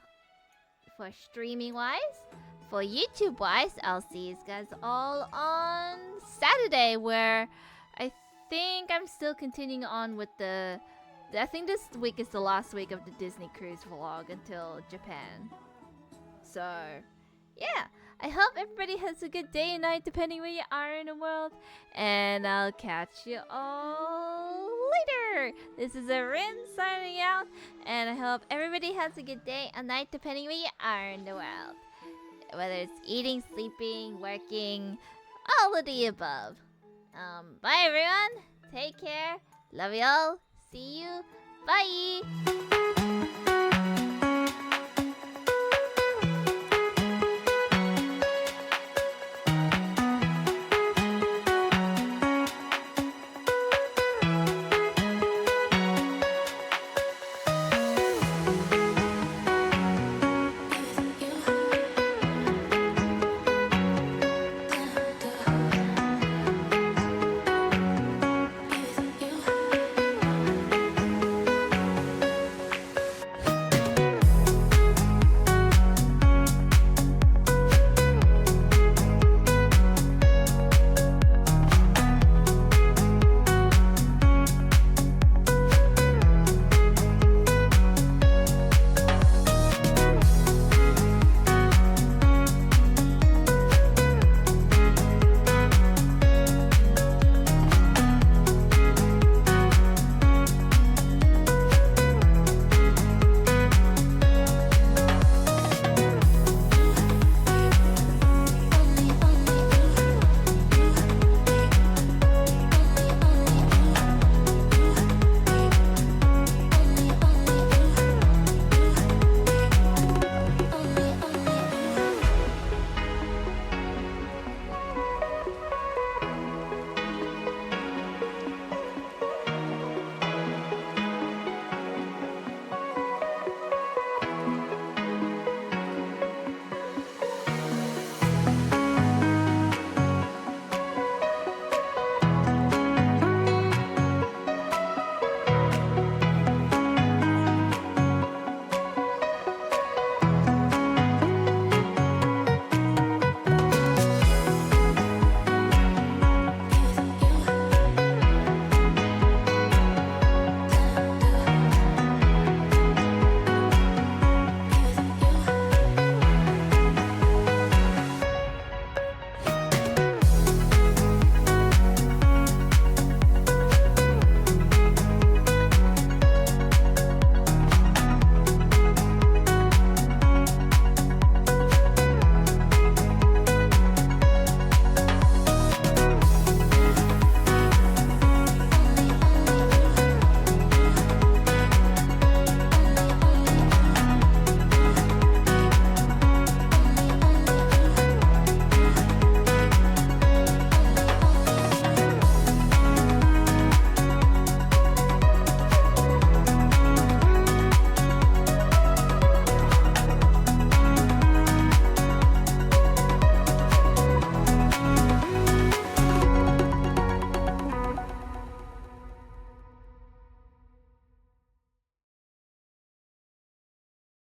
A: for streaming wise. For YouTube wise, I'll see you guys all on Saturday, where I think I'm still continuing on with I think this week is the last week of the Disney Cruise vlog until Japan. So, yeah. I hope everybody has a good day and night, depending where you are in the world. And I'll catch you all later. This is Arin signing out. And I hope everybody has a good day and night, depending where you are in the world. Whether it's eating, sleeping, working, all of the above. Bye everyone. Take care. Love y'all. See you. Bye.